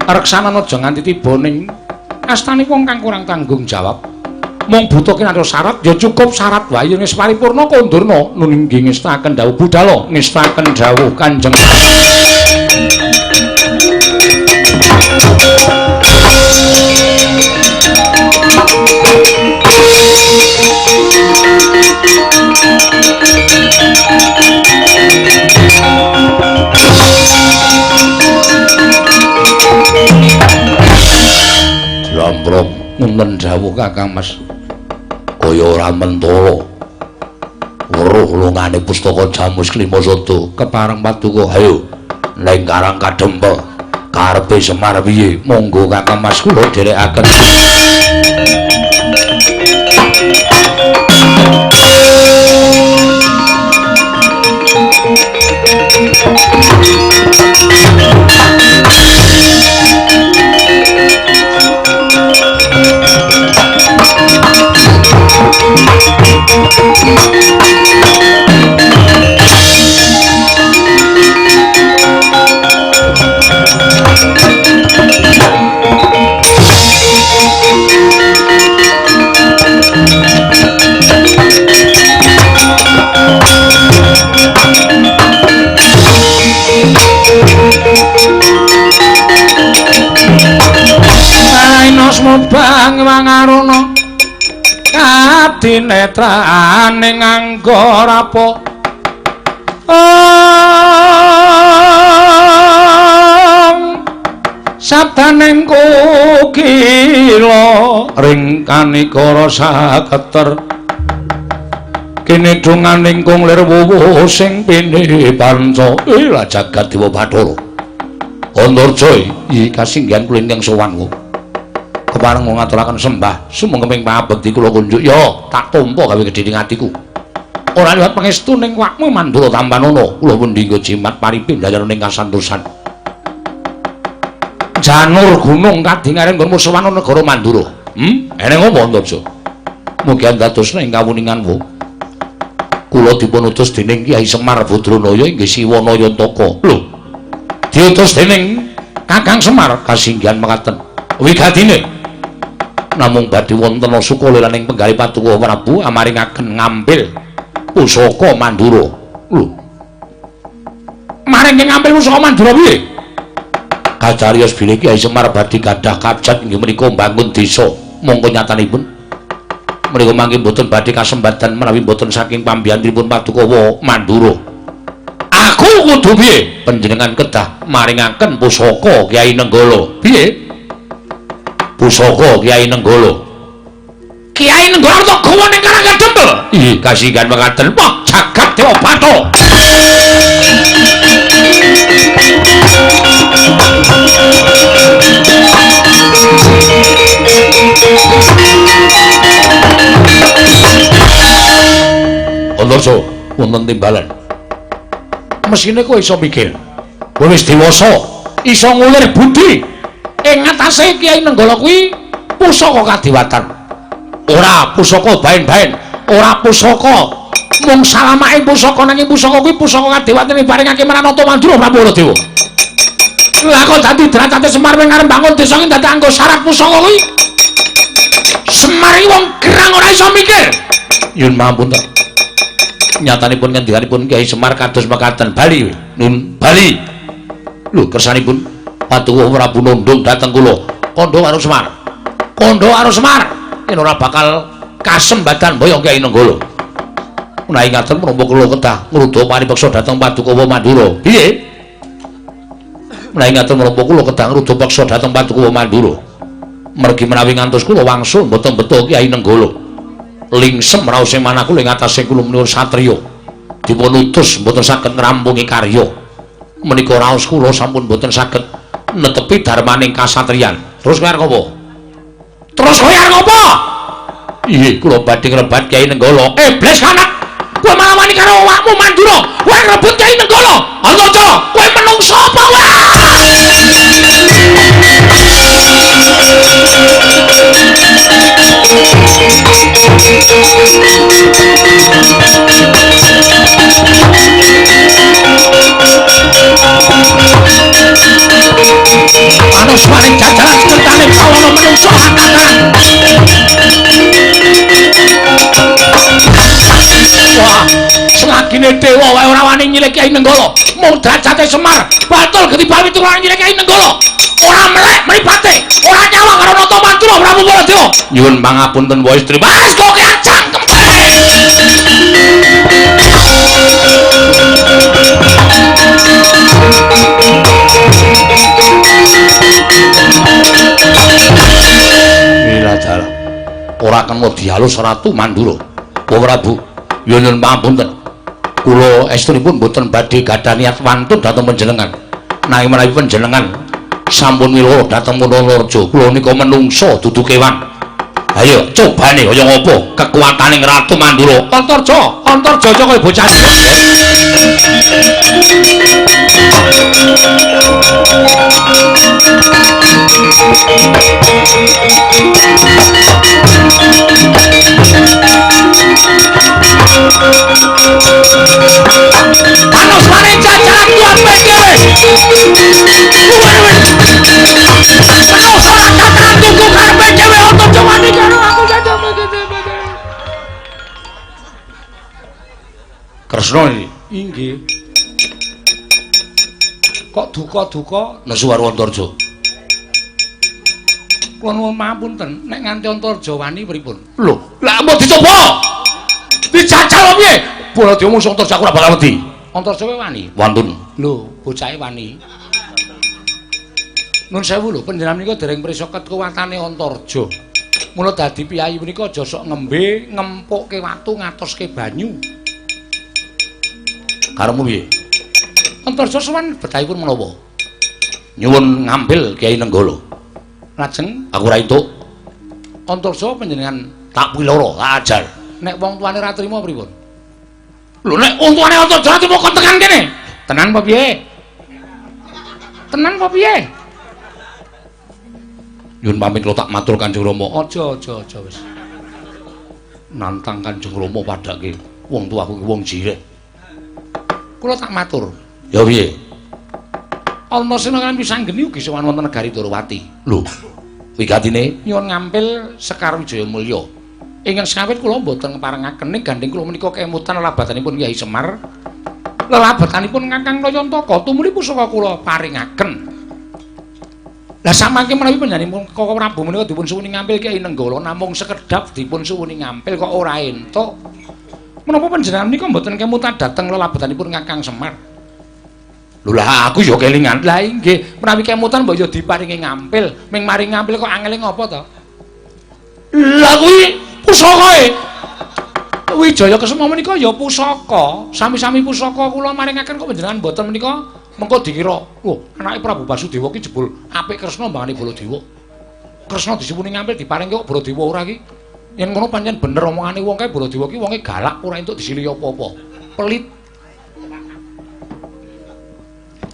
Reksanan aja nganti tiba ning astane wong kang kurang tanggung jawab. Mung butuh kinarya syarat ya cukup syarat wae yen wis paripurna kondurna. Nun nggih ngestaken dawuh budhal, ngestaken dawuh Kanjeng. Lamprong wonten dawuh Kakang Mas. kaya ora mentara. Weruh lungane pustaka Jamus Klimasada kepareng Paduka. Ayo ning Karang Kadempel karepe Semar piye? Monggo Kakang Mas kula dherekaken. Bang mangarono katinetrane nganggo rapo sabdaning kukila ringkanikara saketer kene dunganing kunglir wuwuh sing pini panca ila jagat dewa Bathara Andarja iki kasinggihan kula ingkang sowan kepareng ngaturaken sembah sumengkeping pangabekti kula kunjuk ya tak tampa gawe gedhening atiku ora liwat pangestu ning wakmu Mandura Tambanana kula pun dinggo jimat paripin dayaning kasantosan janur gunung kadingaren nggon musuwana negara Mandura eneng apa Andarja mugi andadosna ing kawuninganmu kula dipun utus dening Kyai Semar Badranaya inggih Siwana Yantaka lho diutus dening Kakang Semar kasinggihan mekaten wigatine namung badhe wonten Sukala ing penggalih Paduka Prabu amaringaken ngambil pusaka Mandura. Lho. Maring ngambil pusaka Mandura piye? Kacariyos bilih Kyai Semar badhe gadah kajat inggih menika mbangun desa. Monggo nyatanipun menika mangke boten badhe kasembadan menawi boten saking pambiyantinipun Paduka Mandura. Aku kudu piye? Panjenengan kedah maringaken pusaka Kyai Nenggala. Piye? Pusaka Kyai Nenggala. Kyai Nenggala to gawa ning Karang Kadempel. Ih, kasinggihan mekaten. Wah, jagat Dewa Bathara. Andarja, wonten timbalan. Mesine kowe iso mikir. Kowe wis dewasa, iso ngulir budi. Ing ngatasé Kyai Nenggala kuwi pusaka kadewatan. Ora pusaka baen-baen, ora pusaka mung salamake pusaka nanging pusaka kuwi pusaka kadewatan diparingake marang Nata Mandura Prabu Baladewa. Lah kok dadi drajate Semar wing arep bangun desa iki dadi anggo syarat pusaka kuwi. Semar iki wong gerang ora iso mikir. Nyun mapunten. Nyatanipun ngendikanipun Kyai Semar kados mekaten bali. Nun bali. Lho kersanipun Paduka Prabu nundung dhateng kula. Kandha karo Semar. Kandha karo Semar. Yen ora bakal kasembadan Boyo Kyai Nenggala. Menawi ngaten menapa kula kedah ngrudha paripeksa dhateng Paduka Mandura. Piye? Menawi ngaten menapa kula kedah ngrudha peksa dhateng Paduka Mandura. Mergi menawi ngantos kula wangsul mboten beto Kyai Nenggala. Lingsem raos ing manah kula ing atase kula menika satriya. Dipun utus mboten saged ngrampungi karya. Menika raos kula sampun mboten saged netepi darmaning kasatriyan. Terus kowe arep apa? Terus kowe arep apa? Iya, kula badhe ngrebat Kyai Nenggala. Iblis anak. Kowe malah wani karo awakmu Mandura. Kowe ngrebut Kyai Nenggala. Antarja, kowe menungso apa kowe? Manus maring jajaran ceritane kawana menungso angkatan. Wah, selagine dewa wae ora wani nyilih Kyai Nenggala. Mung derajate Semar, batul geti pamit ora nyilih Kyai Nenggala. Ora melek mripate, ora nyawa karo Nata Mandura Prabu Baladewa. Nyuwun pangapunten wa istri. Wis kok kacang kempes. Ora ngaturaken wedi halus Ratu Mandura. Oh Prabu, nyuwun pangapunten. Kula estunipun boten badhe gadah niat wantun dhateng panjenengan. Nanging menawi panjenengan sampun miloro dhateng Wonorejo, kula nika menungso dudu kewan. Ayo cobane kaya ngopo kekuataning Ratu Mandura. Antarja, Antarja kaya bocah. Panos mare jajaran ku apik dhewe. Panos ora jajaran tuku karepe dhewe oto jawani karo aku jajaran iki. Kresna iki. Inggih. Kok duka-duka nesu karo Antarja. Kula nuwun pangapunten, nek nganti Antarja wani pripun? Lho, lha mau dicoba. Dijajal piye? Bola dhewe musuh Antarja aku ora bakal wedi. Antarja kowe wani? Wantun. Lho, bocahe wani. Nun sewu lho, panjenengan menika dereng prisa kekuwatane Antarja. Mula dadi piyayi menika aja sok ngembe ngempukke watu ngatoske banyu. Karemu piye? Antarja sowan bedahipun menapa? Nyuwun ngambil Kyai Nenggala. Lajeng aku ora entuk. Antarja panjenengan tak piloro, tak ajar. Nek wong tuane ra trima pripun? Lho nek wong tuane Antarja trima kok tekan kene. Tenan apa piye? Tenan apa piye? Nyuwun pamit kula tak matur Kanjeng Rama. Aja wis. Nantang Kanjeng Rama padake wong tuaku ki wong jireh. Kula tak matur. Ya piye? Antasena kan pisanggeni ugi sowan wonten negari Durwati. Lho, wigatine nyuwun ngampil Sekar Wijaya Mulya. Ingkang sekawit kula mboten parengaken ning gandeng kula menika kemutan lelabatanipun Kyai Semar. Lelabatanipun Kakang Nayantaka tumuli pusaka kula paringaken. Lah samangke menawi panjenenganipun Kakang Prabu menika dipun suwuni ngampil Kyai Nenggala namung sekedhap dipun suwuni ngampil kok ora entuk. Menapa panjenengan menika mboten kemutan dhateng lelabatanipun Kakang Semar? Lho lah aku ya kelingan. Lah inggih, menawi kemutan mbok ya diparingi ngampil, ming mari ngampil kok angele ngopo to? Lah kuwi pusakae. Wijaya Kesema menika ya pusaka, sami-sami pusaka kula maringaken kok panjenengan mboten menika mengko dikira, lho anake Prabu Basudewa ki jebul apik Kresna mbangane Baladewa. Kresna disuwuni ngampil diparingi kok Baladewa ora ki. Yen ngono pancen bener omongane wong kae Baladewa ki wonge galak ora entuk disili apa-apa. Pelit.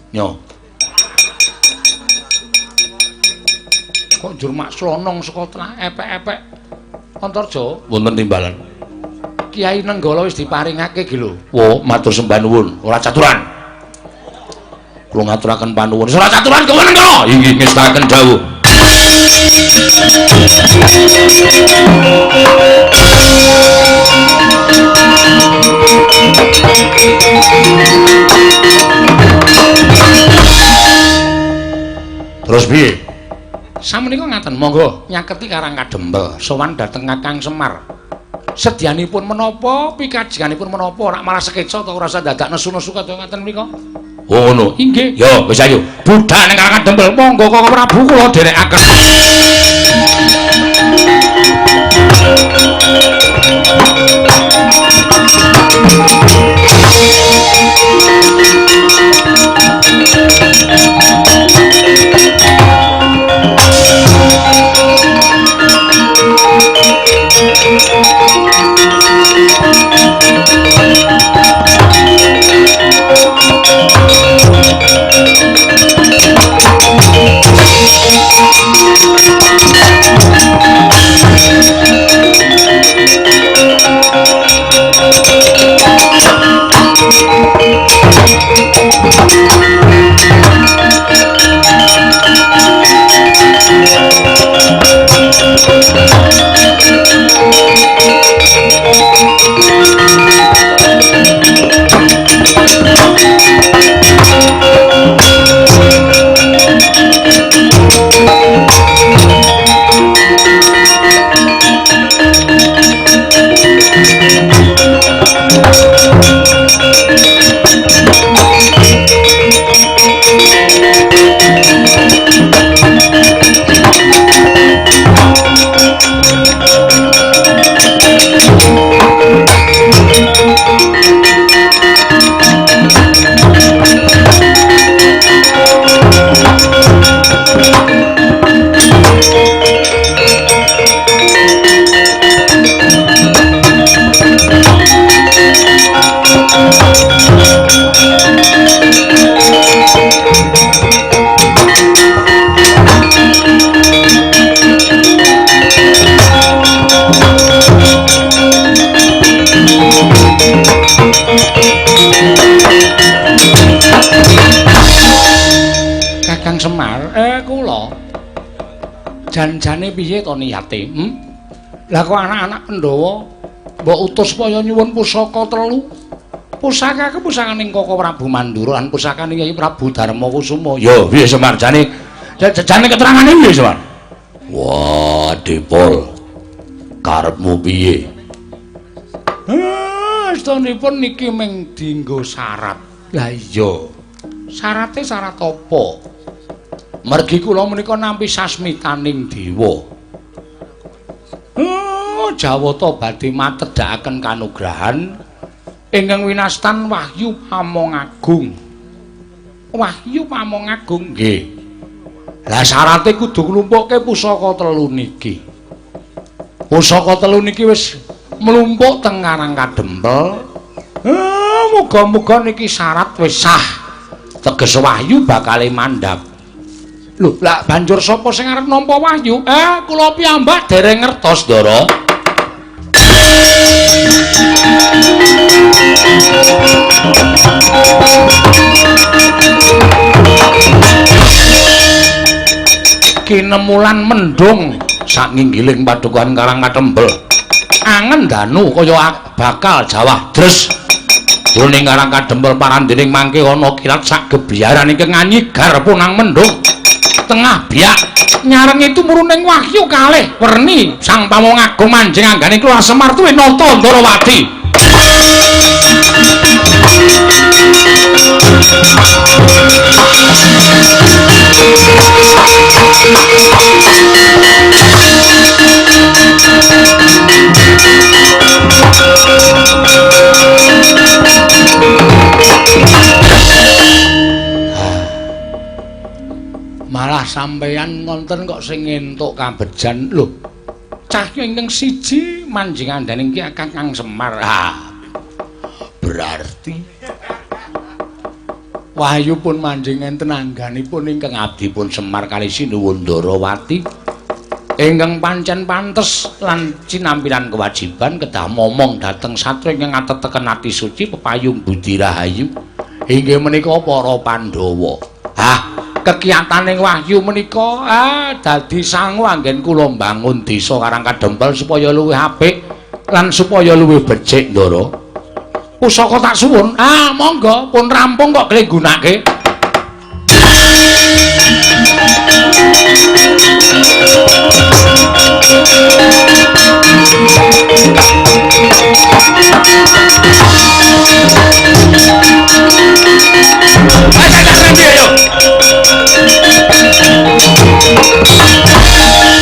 Nyo. Kok njur mak slonong saka tengah epek-epek. Antarja wonten timbalan. Kyai Nenggala wis diparingake iki lho. Wo, matur sembah nuwun, ora caturan. Kula ngaturaken panuwun. Ora caturan kewen kok. Inggih ngestaken dawuh. Terus piye? Sameneika ngaten, monggo nyaketi Karang Kadempel sowan dhateng Kakang Semar. Sedyanipun menapa, pikajenganipun menapa, ora malah sekeca ta ora usah dadak nesu-nesu kaya ngaten menika. Oh ngono. Inggih. Ya wis ayo. Budhak ning Karang Kadempel, monggo Kakang Prabu kula dherekaken. janjane piye to niyate? Lah kok anak-anak Pandhawa mbok utus supaya nyuwun pusaka 3. Pusaka ke pusakaning Koko Prabu Mandura lan pusakaning Kyai Prabu Darmakusuma. Ya, piye Semar jane keterangane piye Semar? Wah, Dipol. Karepmu piye? Astunipun niki mung dienggo syarat. Lah iya. Syarate syarat apa? Mergi kula menika nampi sasmitaning dewa. Jawata badhe matedhakaken kanugrahan ingkang winastan Wahyu Pamongagung. Wahyu Pamongagung nggih. Lah syarate kudu nglumpukke pusaka 3 niki. Pusaka 3 niki wis mlumpuk teng Karang Kadempel. Muga-muga niki syarat wis sah. Teges Wahyu bakal mandhap. Lho, lah banjur sapa sing arep nampa Wahyu? Kula piyambak dereng ngertos, Ndara. Kinemulan mendung sak nginggiling padukuhan Karang Kadempel. Angen danu kaya bakal jawah dres. Jroning Karang Kadempel parandening mangke ana kilat sak gebiaran ingkang nganyigar punang mendung. Tengah biak nyareng itu muruning Wahyu kalih werni Sang Pamongagung manjing anggane keluar Semar tuwe nata Ndarawati. Malah sampeyan wonten kok sing entuk kabejan lho. Cahya ingkang siji manjing andaning Ki Kakang Semar. Berarti Wahyu pun manjing enten angganipun ingkang abdipun Semar kalih Sinuwun Ndarawati. Ingkang pancen pantes lan cinampilan kewajiban kedah momong dhateng satra ingkang ateteken ati suci pepayung budi rahayu. Inggih menika para Pandhawa. Kekiyataning Wahyu menika dadi sangu anggen kula mbangun desa Karang Kadempel supaya luwih apik lan supaya luwih becik, Ndara. Pusaka tak suwun. Monggo pun rampung kok kele gunake.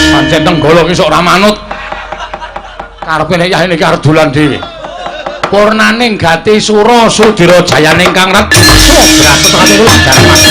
Pancen tenggala ki sok ora manut. Karepe nek yah niki arep dolan dhewe. Purnaning gati sura Sudira Jayane ingkang ret. Bratet kali kula jan Mas.